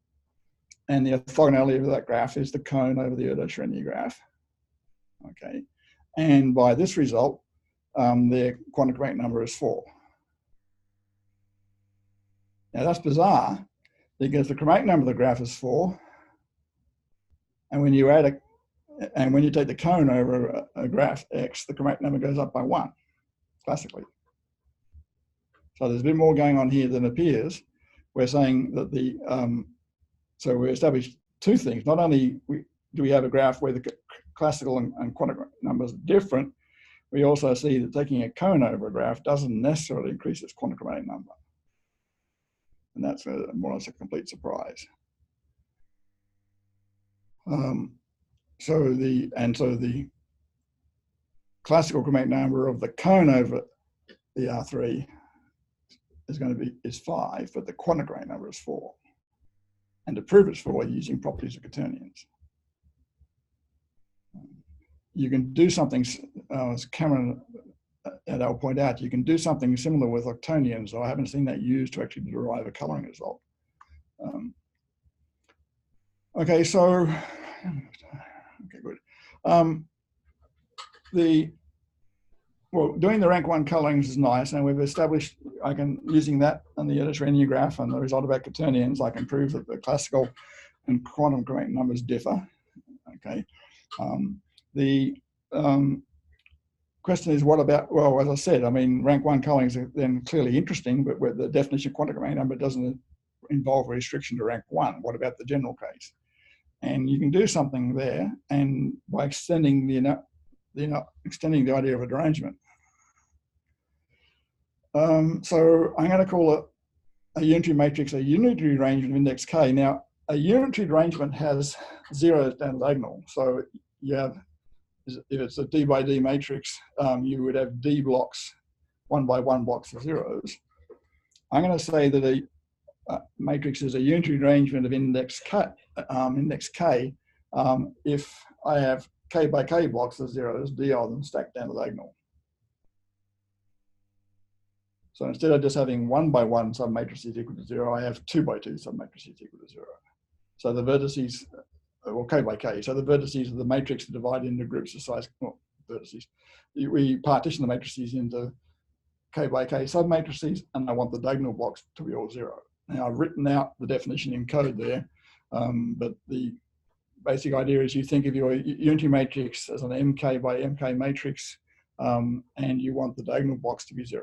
And the orthogonality of that graph is the cone over the Erdős-Rényi graph. Okay, and by this result, their quantum chromatic number is 4. Now that's bizarre because the chromatic number of the graph is 4, and when you take the cone over a graph X, the chromatic number goes up by 1, classically. So there's a bit more going on here than appears. We're saying that so we established two things. Not only do we have a graph where the classical and quantum numbers are different, we also see that taking a cone over a graph doesn't necessarily increase its quantum chromatic number. And that's more or less a complete surprise. So the classical chromatic number of the cone over the R3 is 5, but the quantum chromatic number is 4. And to prove it's 4 using properties of quaternions. You can do something, as Cameron and I'll point out, you can do something similar with octonions, though I haven't seen that used to actually derive a coloring result. Okay, so, okay, good. Doing the rank 1 colorings is nice, and we've established, using that and the Erdős-Rényi graph and the result about quaternions, I can prove that the classical and quantum correct numbers differ. Okay. The question is, what about, well, as I said, I mean, rank 1 colorings are then clearly interesting, but where the definition of quantum correct number doesn't involve a restriction to rank 1. What about the general case? And you can do something there, and by extending extending the idea of a derangement. So I'm going to call a unitary matrix a unitary derangement of index k. Now, a unitary derangement has zeros down diagonal. So you have, if it's a D by D matrix, you would have D blocks, 1 by 1 blocks of zeros. I'm going to say that a matrix is a unitary derangement of index k, if I have k by k blocks of zeros, D of them stacked down the diagonal. So instead of just having 1 by 1 submatrices equal to 0, I have 2 by 2 submatrices equal to 0. So the vertices, well, k by k, so the vertices of the matrix are divided into groups of size, well, vertices. We partition the matrices into k by k submatrices, and I want the diagonal blocks to be all 0. Now, I've written out the definition in code there, but the basic idea is you think of your unitary matrix as an mk by mk matrix, and you want the diagonal blocks to be 0.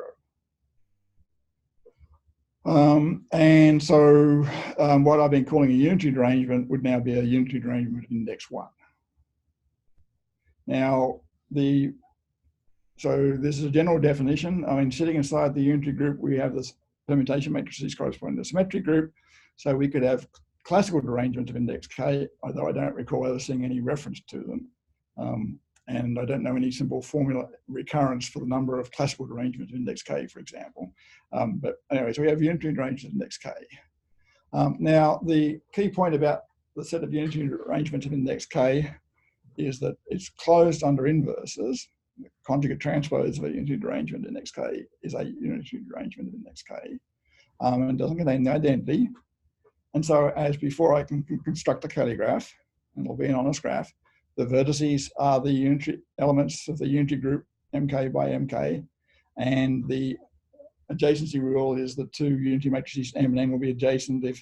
And so what I've been calling a unitary derangement would now be a unitary derangement of index 1. Now, so this is a general definition. I mean, sitting inside the unitary group, we have this permutation matrices corresponding to the symmetric group. So we could have classical derangements of index k, although I don't recall ever seeing any reference to them. And I don't know any simple formula recurrence for the number of classical derangements of index k, for example. But anyway, so we have unitary derangements of index k. Now, the key point about the set of unitary derangements of index k is that it's closed under inverses. The conjugate transpose of a unitary derangement index k is a unitary derangement of index k, and doesn't contain the identity. And so, as before, I can construct a Cayley graph, and it'll be an honest graph. The vertices are the unitary elements of the unitary group mk by mk, and the adjacency rule is the two unitary matrices M and N will be adjacent if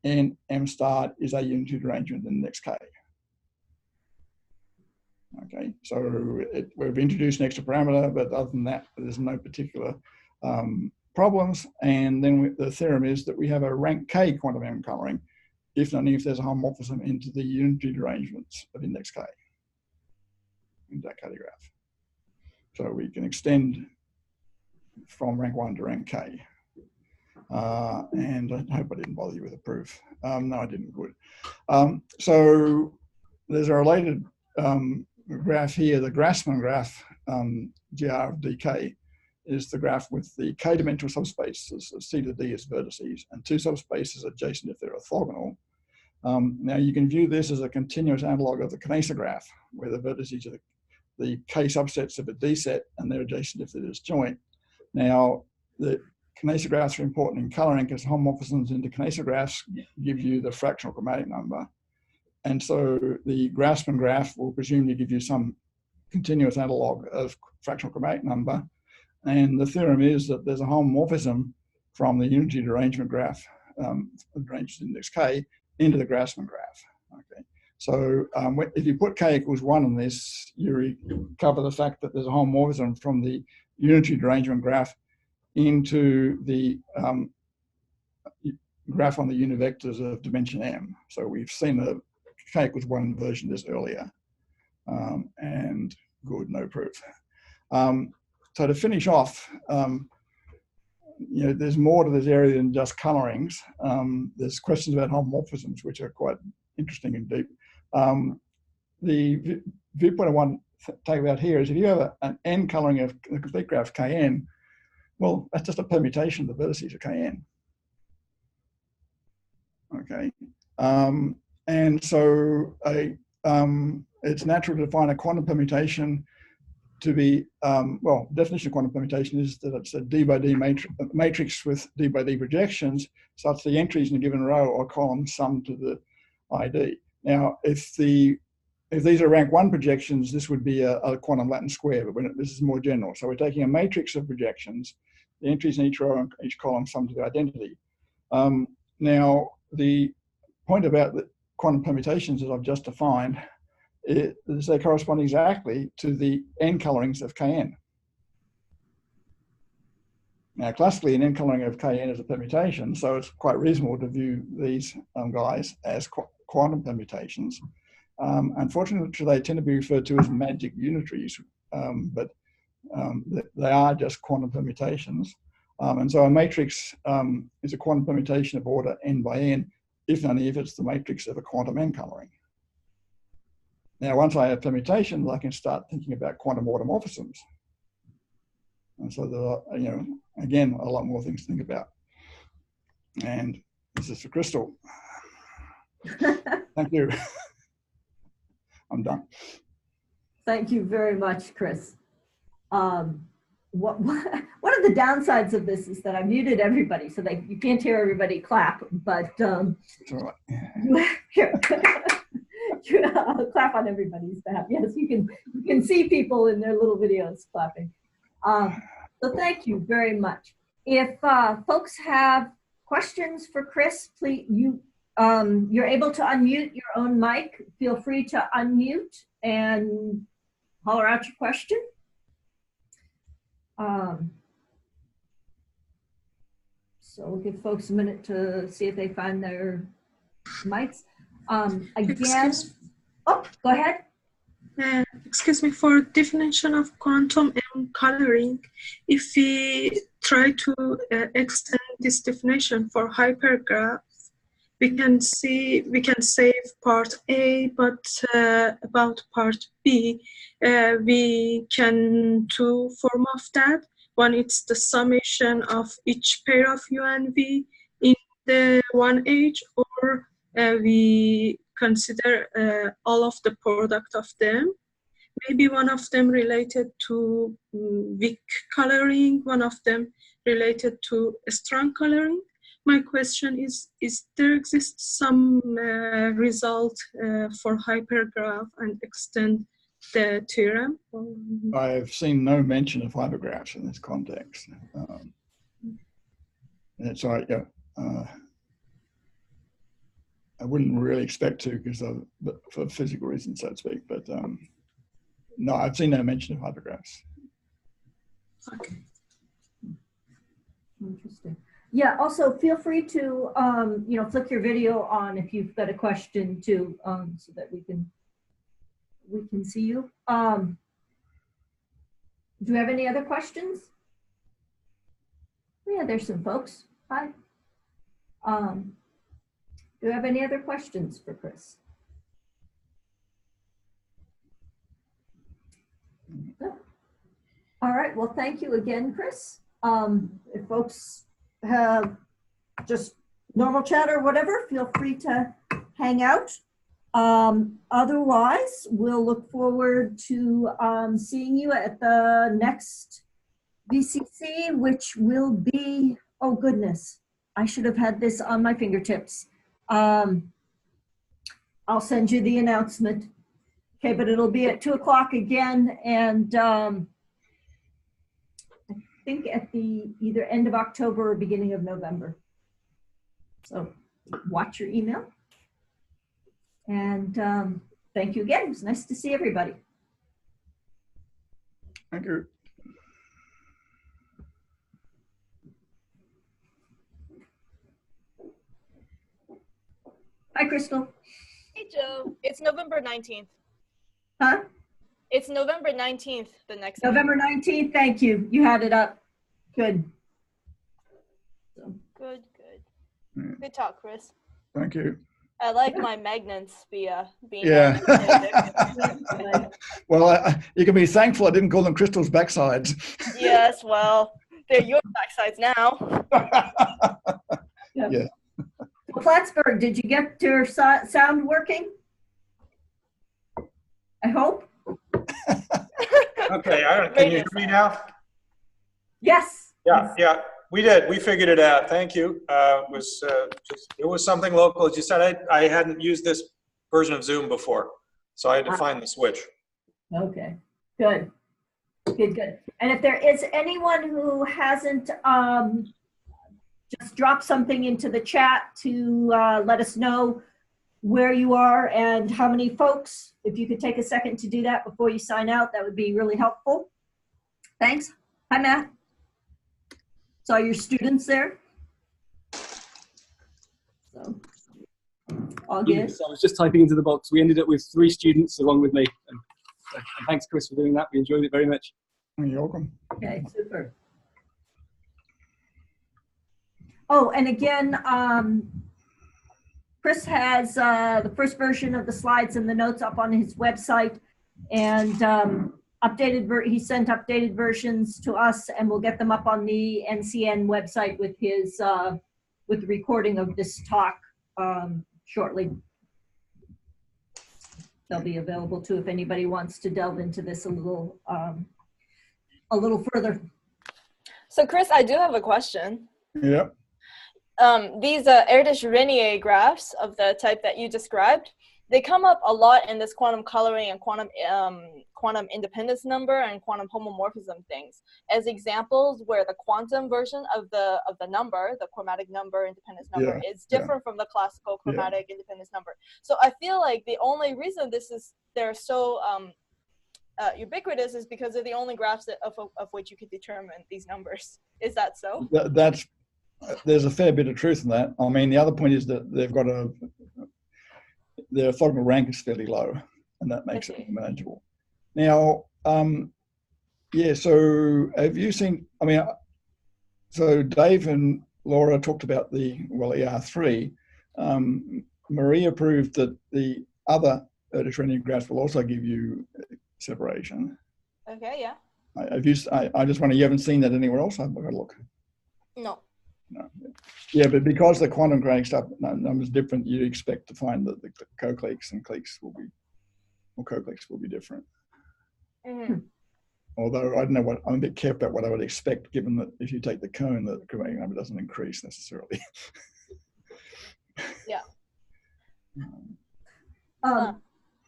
N M star is a unitary derangement in index k. Okay, so we've introduced an extra parameter, but other than that, there's no particular problems. And then the theorem is that we have a rank k quantum M coloring, if and only if there's a homomorphism into the unitary derangements of index k in that Cayley graph. So we can extend from rank 1 to rank k. And I hope I didn't bother you with a proof. No, I didn't. Good. So there's a related graph here. The Grassmann graph, GR of dk, is the graph with the k-dimensional subspaces of C to D as vertices and two subspaces adjacent if they're orthogonal. Now you can view this as a continuous analog of the Kneser graph, where the vertices are the k subsets of a D set and they're adjacent if they're disjoint. Now, the Kneser graphs are important in coloring because homomorphisms into Kneser graphs give you the fractional chromatic number. And so the Grassmann graph will presumably give you some continuous analog of fractional chromatic number. And the theorem is that there's a homomorphism from the unitary derangement graph, derangement index k, into the Grassmann graph. Okay. So if you put k equals 1 on this, you recover the fact that there's a homomorphism from the unitary derangement graph into the graph on the unit vectors of dimension m. So we've seen the k equals 1 version of this earlier. And good, no proof. So to finish off, there's more to this area than just colorings. There's questions about homomorphisms, which are quite interesting and deep. The viewpoint I want to take about here is if you have an n coloring of the complete graph Kn, well, that's just a permutation of the vertices of Kn. Okay. And so it's natural to define a quantum permutation to be, well, definition of quantum permutation is that it's a D by D matrix with D by D projections, such the entries in a given row or column sum to the ID. Now, if these are rank 1 projections, this would be a quantum Latin square, but this is more general. So we're taking a matrix of projections, the entries in each row and each column sum to the identity. Now, the point about the quantum permutations that I've just defined is they correspond exactly to the n colorings of Kn. Now, classically, an n coloring of Kn is a permutation, so it's quite reasonable to view these guys as quantum permutations. Unfortunately, they tend to be referred to as magic unitaries, but they are just quantum permutations. And so a matrix is a quantum permutation of order n by n, if and only if it's the matrix of a quantum n coloring. Now, once I have permutations, I can start thinking about quantum orthomorphisms. And so there are, you know, again, a lot more things to think about. And this is for Crystal. Thank you. I'm done. Thank you very much, Chris. One of the downsides of this is that I muted everybody, so that you can't hear everybody clap. But here, clap on everybody's behalf. Yes, you can see people in their little videos clapping. So thank you very much. If folks have questions for Chris, please, you're able to unmute your own mic. Feel free to unmute and holler out your question. So we'll give folks a minute to see if they find their mics. Again, oh, go ahead. Excuse me, for definition of quantum and coloring, if we try to extend this definition for hypergraph, we can save part A, but about part B, we can two form of that. One, it's the summation of each pair of U and V in the one H, or we consider all of the product of them. Maybe one of them related to weak coloring, one of them related to strong coloring. My question is there exists some result for hypergraph and extend the theorem? I've seen no mention of hypergraphs in this context. And so I wouldn't really expect to, because for physical reasons, so to speak, but no, I've seen no mention of hypergraphs. Okay. Interesting. Yeah, also feel free to, flick your video on if you've got a question too, so that we can see you. Do you have any other questions? Yeah, there's some folks. Hi. Do you have any other questions for Chris? No. All right, well, thank you again, Chris. If folks have just normal chat or whatever, feel free to hang out. Otherwise, we'll look forward to seeing you at the next VCC, which will be, oh goodness, I should have had this on my fingertips. I'll send you the announcement. Okay, but it'll be at 2 o'clock again, and I think at the either end of October or beginning of November. So watch your email. And thank you again. It was nice to see everybody. Thank you. Hi, Crystal. Hey, Joe. It's November 19th. Huh? It's November 19th, the next November 19th. Thank you. You had it up. Good. Good. Good talk, Chris. Thank you. I like my magnets being yeah. Well, you can be thankful I didn't call them Crystal's backsides. Yes, well, they're your backsides now. Yeah. Well, Plattsburgh, did you get your sound working? I hope. Okay, can you hear me now? Yes. Yeah, we did. We figured it out. Thank you. It was something local. As you said, I hadn't used this version of Zoom before, so I had to find the switch. Okay, good. Good. And if there is anyone who hasn't just drop something into the chat to let us know where you are and how many folks. If you could take a second to do that before you sign out, that would be really helpful. Thanks. Hi, Matt. Saw your students there. So, all good. Yes, I was just typing into the box. We ended up with 3 students along with me. And thanks, Chris, for doing that. We enjoyed it very much. You're welcome. Okay, super. Oh, and again, Chris has the first version of the slides and the notes up on his website, and he sent updated versions to us, and we'll get them up on the NCN website with his with the recording of this talk shortly. They'll be available too if anybody wants to delve into this a little further. So Chris, I do have a question. Yeah. These Erdős-Rényi graphs of the type that you described, they come up a lot in this quantum coloring and quantum independence number and quantum homomorphism things as examples where the quantum version of the number, the chromatic number, independence number, is different from the classical chromatic independence number. So I feel like the only reason they're so ubiquitous is because they're the only graphs of which you could determine these numbers. Is that so? There's a fair bit of truth in that. I mean, the other point is that their orthogonal rank is fairly low, and that makes it manageable. Now, so have you seen, so Dave and Laura talked about ER3. Maria proved that the other Erdős-Rényi graphs will also give you separation. Okay, yeah. I just wonder, you haven't seen that anywhere else? I've got to look. No. No. Yeah, but because the quantum grading stuff numbers different, you expect to find that the co-cliques and cliques will be, or co-cliques will be different. Mm-hmm. Although I'm a bit careful about what I would expect, given that if you take the cone, the chromatic number doesn't increase necessarily. Yeah. Oh,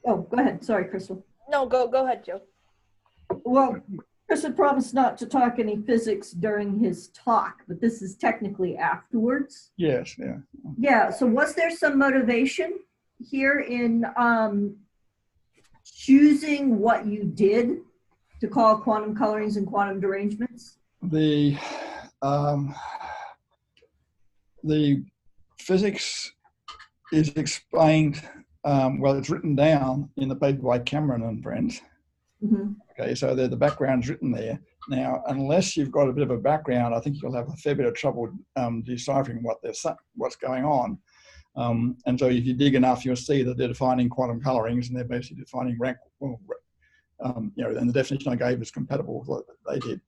go ahead. Sorry, Crystal. No, go ahead, Joe. Well, Chris had promised not to talk any physics during his talk, but this is technically afterwards. Yes, yeah. Yeah, so was there some motivation here in choosing what you did to call quantum colorings and quantum derangements? The physics is explained, it's written down in the paper by Cameron and friends. Mm-hmm. Okay, so the background's written there. Now, unless you've got a bit of a background, I think you'll have a fair bit of trouble deciphering what's going on. And so if you dig enough, you'll see that they're defining quantum colorings, and they're basically defining rank. And the definition I gave is compatible with what they did.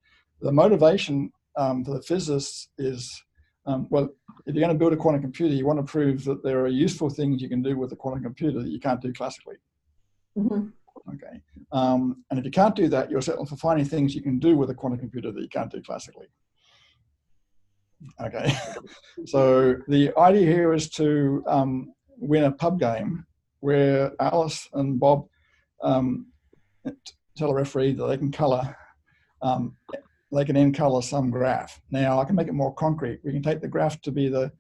The motivation for the physicists is, if you're going to build a quantum computer, you want to prove that there are useful things you can do with a quantum computer that you can't do classically. Mm-hmm. Okay, and if you can't do that, you're settling for finding things you can do with a quantum computer that you can't do classically. Okay, so the idea here is to win a pub game where Alice and Bob tell a referee that they can color, they can then color some graph. Now I can make it more concrete. We can take the graph to be the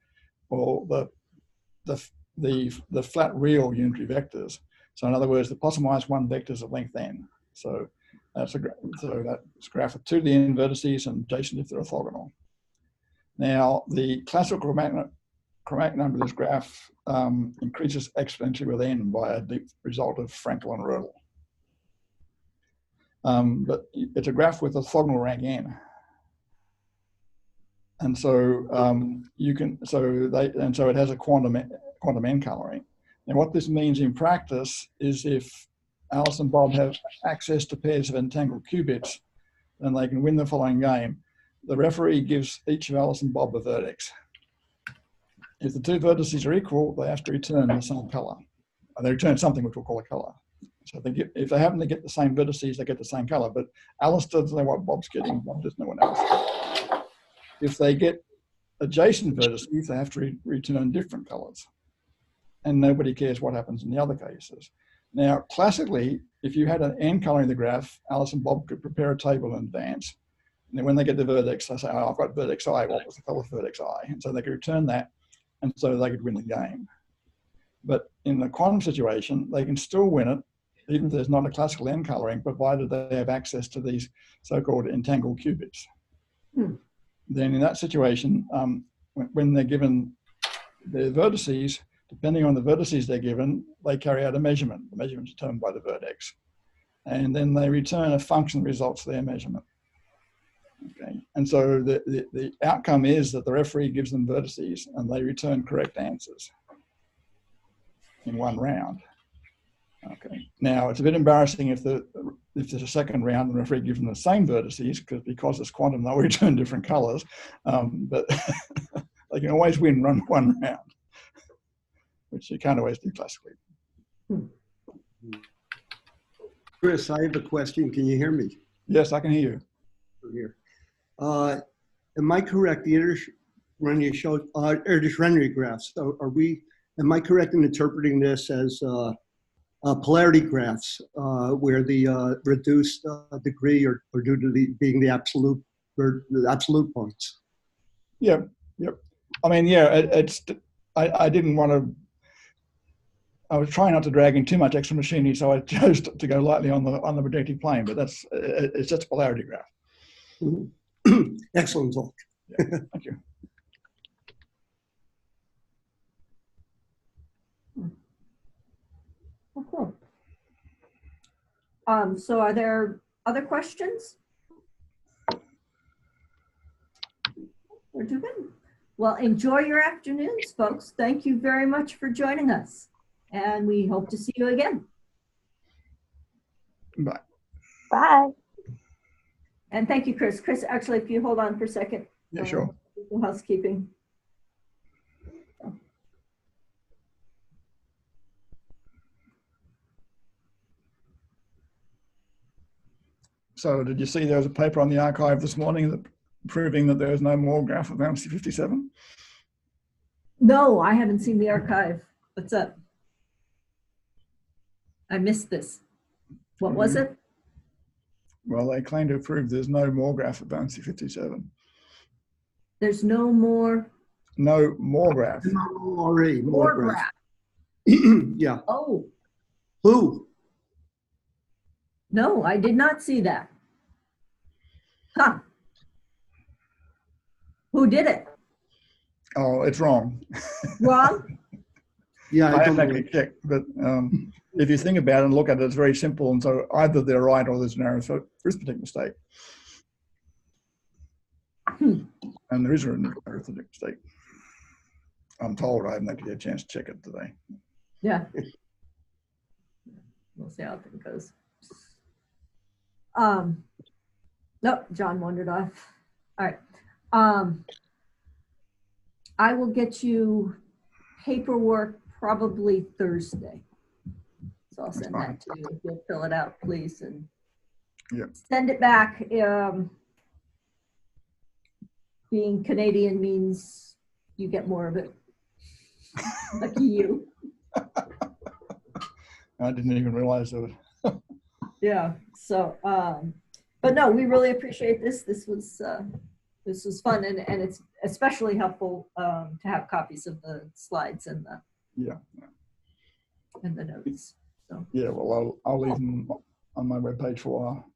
flat real unitary vectors. So in other words, the plus or minus 1 vectors of length n. So that's a graph of 2 to the n vertices and adjacent if they're orthogonal. Now the classical chromatic number of this graph increases exponentially with n by a deep result of Frankel and Erdős. But it's a graph with orthogonal rank n. And so it has a quantum n coloring. And what this means in practice is if Alice and Bob have access to pairs of entangled qubits, then they can win the following game. The referee gives each of Alice and Bob a vertex. If the 2 vertices are equal, they have to return the same color. They return something which we'll call a color. So if they happen to get the same vertices, they get the same color. But Alice doesn't know what Bob's getting. Bob doesn't know what Alice is. If they get adjacent vertices, they have to return different colors. and nobody cares what happens in the other cases. Now, classically, if you had an n coloring the graph, Alice and Bob could prepare a table in advance. And then when they get the vertex, they say, oh, I've got vertex I, what was the color of vertex I? And so they could return that, and so they could win the game. But in the quantum situation, they can still win it, even if there's not a classical n coloring, provided they have access to these so-called entangled qubits. Then in that situation, when they're given their vertices, depending on the vertices they're given, they carry out a measurement. The measurement is determined by the vertex. And then they return a function that results their measurement. Okay. And so the outcome is that the referee gives them vertices and they return correct answers in one round. Okay. Now, it's a bit embarrassing if there's a second round and the referee gives them the same vertices, because it's quantum, they'll return different colors. But they can always win one round, which you can't always do classically. Chris, I have a question. Can you hear me? Yes, I can hear you. Here. Am I correct? The Erdős-Rényi showed Erdős-Rényi graphs. So am I correct in interpreting this as polarity graphs, where the reduced degree are due to being the absolute points? Yeah. Yep. I mean, yeah. I didn't want to. I was trying not to drag in too much extra machinery, so I chose to go lightly on the projective plane. But it's just a polarity graph. Excellent talk. Yeah, thank you. Oh, cool. So are there other questions? We're too good. Well, enjoy your afternoons, folks. Thank you very much for joining us. And we hope to see you again. Bye. Bye. And thank you, Chris. Chris, actually, if you hold on for a second. Yeah, sure. Housekeeping. So did you see there was a paper on the archive this morning that proving that there is no more graph of bouncy 57? No, I haven't seen the archive. What's up? I missed this. What was it? Well, they claim to prove there's no more graph of bouncy 57. There's no more. No more graph. More graph. Yeah. Oh. Who? No, I did not see that. Huh. Who did it? Oh, it's wrong. Wrong? Yeah, I haven't actually checked, but if you think about it and look at it, it's very simple. And so either they're right or there's an arithmetic mistake. And there is an arithmetic mistake. I'm told. I haven't actually had a chance to check it today. Yeah. We'll see how it goes. Nope, John wandered off. All right. I will get you paperwork probably Thursday. So I'll send that to you. If you'll fill it out, please, and send it back. Being Canadian means you get more of it. Lucky you. I didn't even realize that. Yeah. So, but no, we really appreciate this. This was fun, and it's especially helpful to have copies of the slides and the and the notes. So yeah, well, I'll leave them on my webpage for a while.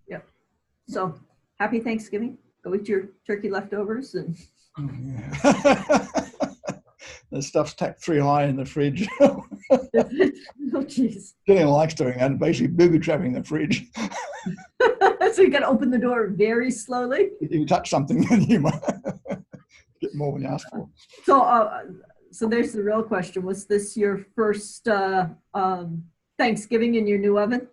Yep. So happy Thanksgiving. Go eat your turkey leftovers and. The stuff's tacked 3 high in the fridge. Oh, jeez. Gillian likes doing that, basically booby trapping the fridge. So you got to open the door very slowly. If you touch something, then you might get more than you ask for. So there's the real question. Was this your first Thanksgiving in your new oven?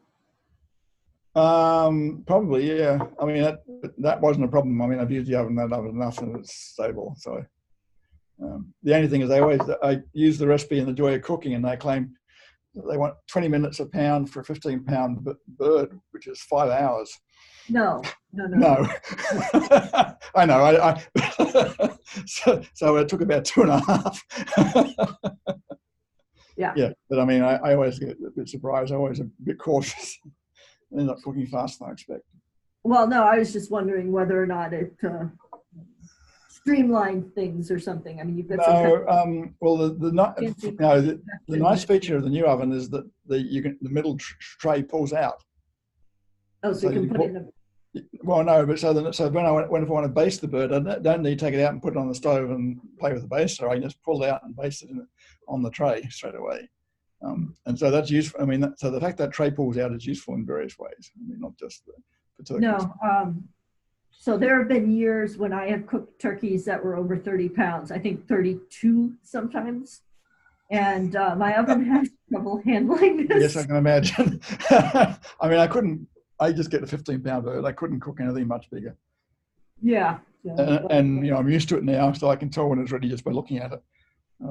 Probably, yeah. I mean, that wasn't a problem. I mean, I've used the oven enough and it's stable. So the only thing is I use the recipe in The Joy of Cooking, and they claim they want 20 minutes a pound for a 15-pound bird, which is 5 hours. No. No. I know. So it took about 2.5. Yeah, but I mean, I always get a bit surprised. I'm always a bit cautious. I end up cooking faster than I expect. Well, no, I was just wondering whether or not it streamlined things or something. I mean, you've got well, the nice feature of the new oven is that the middle tray pulls out. Oh, so you can put it in a... Well, no, but so if I want to baste the bird, I don't need to take it out and put it on the stove and play with the baster. I can just pull it out and baste it on the tray straight away. And so that's useful. I mean, so the fact that tray pulls out is useful in various ways. I mean, not just the turkeys. No. So there have been years when I have cooked turkeys that were over 30 pounds. I think 32 sometimes. And my oven has trouble handling this. Yes, I can imagine. I mean, I just get a 15-pound bird. I couldn't cook anything much bigger. Yeah. And I'm used to it now, so I can tell when it's ready just by looking at it. I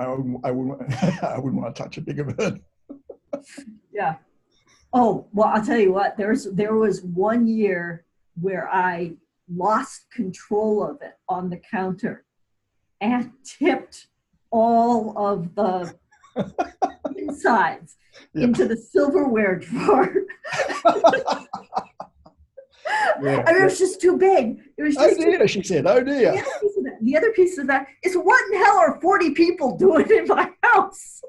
wouldn't want to touch a bigger bird. Yeah. Oh, well, I'll tell you what, there was one year where I lost control of it on the counter and tipped all of the insides into the silverware drawer. I mean, it was just too big. It was just she said, oh dear. The other piece of that is, what in hell are 40 people doing in my house?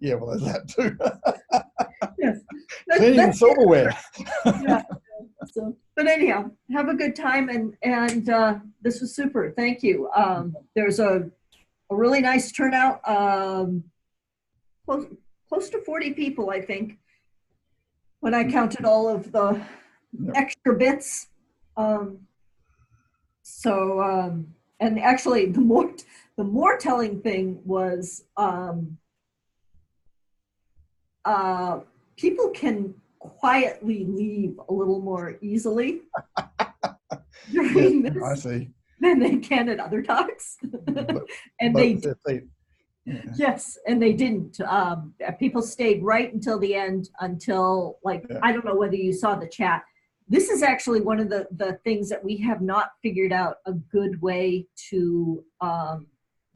Yeah, well, there's that too. Yes. Cleaning silverware. Yeah. So, but anyhow, have a good time, and this was super. Thank you. There's a really nice turnout. Close to 40 people, I think, when I counted all of the extra bits. And actually, the more telling thing was people can quietly leave a little more easily during this I see. than they can at other talks. Yes, and they didn't. People stayed right until the end, I don't know whether you saw the chat. This is actually one of the things that we have not figured out a good way to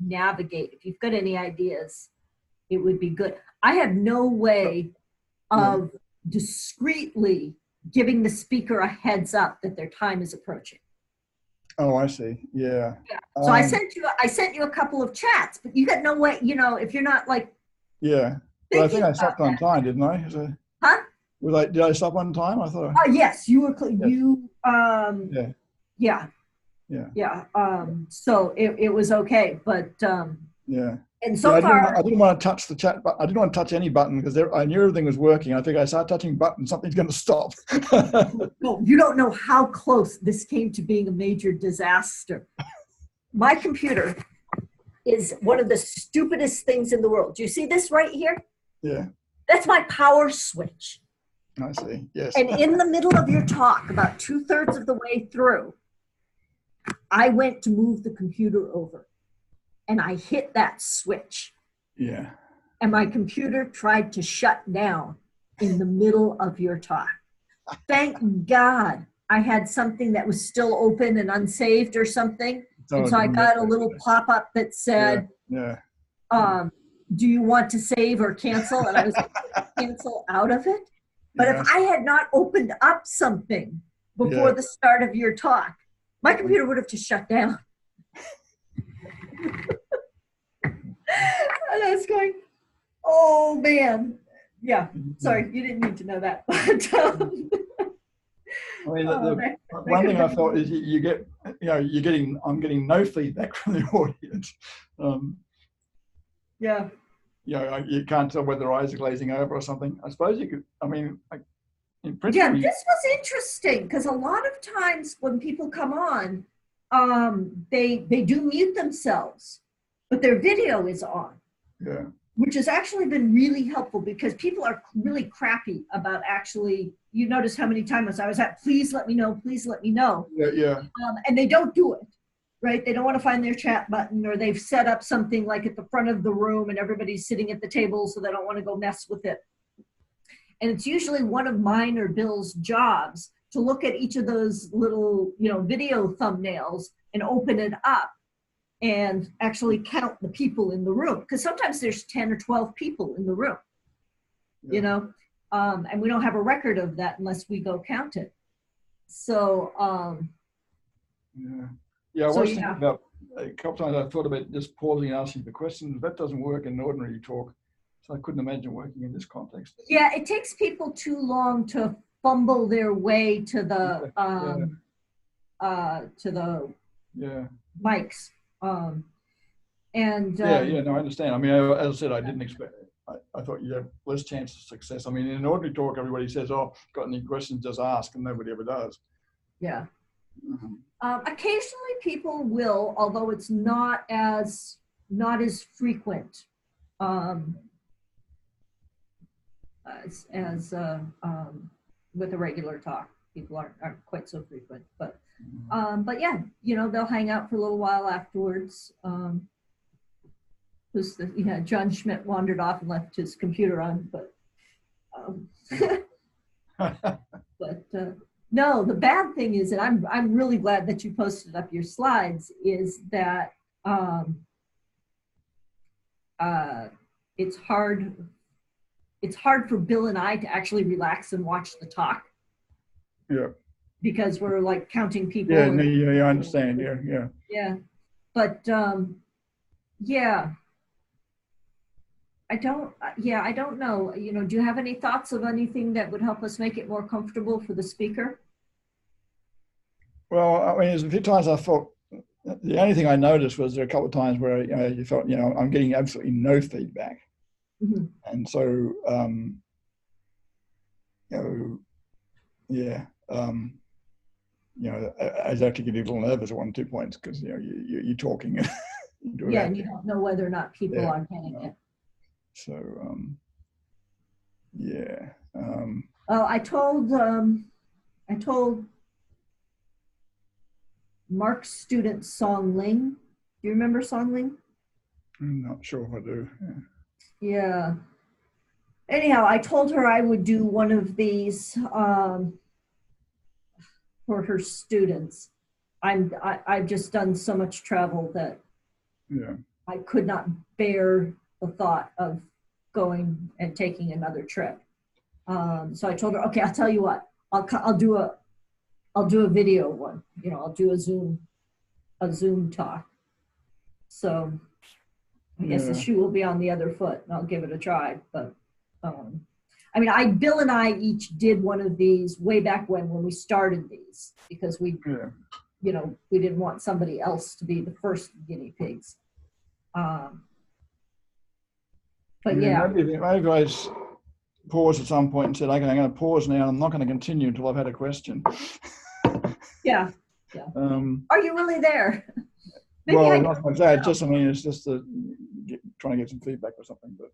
navigate. If you've got any ideas, it would be good. I have no way of discreetly giving the speaker a heads up that their time is approaching. Oh, I see. Yeah. So I sent you a couple of chats, but you got no way, if you're not like. Yeah. But I think I stopped on time, didn't I? Huh? Did I stop on time? I thought. Yes, you were. Yeah. So it was okay, but. Yeah. And so far, I didn't want to touch the chat, but I didn't want to touch any button because I knew everything was working. I figured I start touching buttons, something's going to stop. No, you don't know how close this came to being a major disaster. My computer is one of the stupidest things in the world. Do you see this right here? Yeah. That's my power switch. I see. Yes. And in the middle of your talk, about 2/3 of the way through, I went to move the computer over. And I hit that switch. Yeah. And my computer tried to shut down in the middle of your talk. Thank God I had something that was still open and unsaved or something. And so I got a little pop-up that said, do you want to save or cancel? And I was like, cancel out of it. But if I had not opened up something before the start of your talk, my computer would have just shut down. And I was going, oh man. Yeah, sorry, you didn't need to know that. But, I mean, one thing I thought is I'm getting no feedback from the audience. You can't tell whether their eyes are glazing over or something. I suppose you could, in principle. Yeah, this was interesting because a lot of times when people come on, they do mute themselves, but their video is on. Yeah. Which has actually been really helpful because people are really crappy about actually, you notice how many times I was at, please let me know, please let me know. Yeah. And they don't do it. right? They don't want to find their chat button, or they've set up something like at the front of the room and everybody's sitting at the table, so they don't want to go mess with it. And it's usually one of mine or Bill's jobs to look at each of those little, video thumbnails and open it up and actually count the people in the room. Because sometimes there's 10 or 12 people in the room, and we don't have a record of that unless we go count it. So, I was thinking about, a couple times I thought about just pausing and asking the questions. That doesn't work in ordinary talk. So I couldn't imagine working in this context. Yeah, it takes people too long to fumble their way to the mics. No, I understand. I mean, as I said, I didn't expect it. I thought you'd have less chance of success. I mean, in ordinary talk, everybody says, "Oh, got any questions? Just ask," and nobody ever does. Yeah. Occasionally, people will, although it's not as frequent as with a regular talk. People aren't quite so frequent, but yeah, they'll hang out for a little while afterwards. John Schmidt wandered off and left his computer on, but no, the bad thing is, and I'm really glad that you posted up your slides, is that it's hard for Bill and I to actually relax and watch the talk. Yeah. Because we're like counting people. Yeah, I understand. Yeah. Yeah, but I don't know. Do you have any thoughts of anything that would help us make it more comfortable for the speaker? Well, I mean, there's a few times I felt, the only thing I noticed was there are a couple of times where you felt, I'm getting absolutely no feedback. Mm-hmm. And so, I was actually getting a little nervous at 1 or 2 points because you're talking. And and you don't know whether or not people are getting it. So, I told Mark's student Song Ling. Do you remember Song Ling? I'm not sure if I do. Yeah. Anyhow, I told her I would do one of these for her students. I've just done so much travel that I could not bear the thought of going and taking another trip. So I told her, okay, I'll tell you what, I'll do a video one. I'll do a Zoom talk. So I guess the shoe will be on the other foot, and I'll give it a try. But Bill and I each did one of these way back when we started these, because we didn't want somebody else to be the first guinea pigs. Maybe I paused at some point and said, okay, I'm going to pause now. I'm not going to continue until I've had a question. Yeah. Are you really there? Not like that. It's just trying to get some feedback or something. But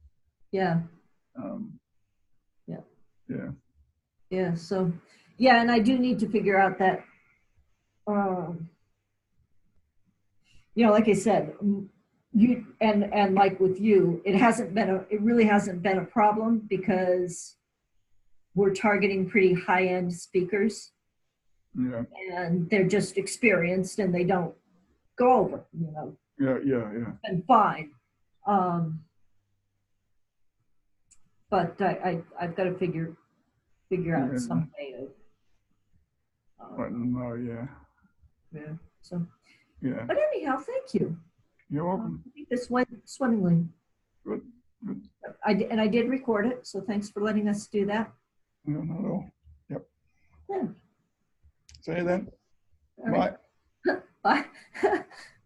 So and I do need to figure out that, like I said, you and like with you, it really hasn't been a problem because we're targeting pretty high-end speakers. Yeah. And they're just experienced and they don't go over, And fine. But I've got to figure out some way of. So. Yeah. But anyhow, thank you. You're welcome. I think this went swimmingly. Good. I did record it, so thanks for letting us do that. No, not at all. Yep. Yeah. See you then. All right. Bye.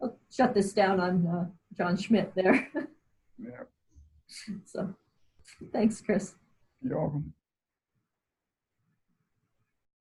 I'll shut this down on John Schmidt there. Yeah. So, thanks, Chris. You're welcome.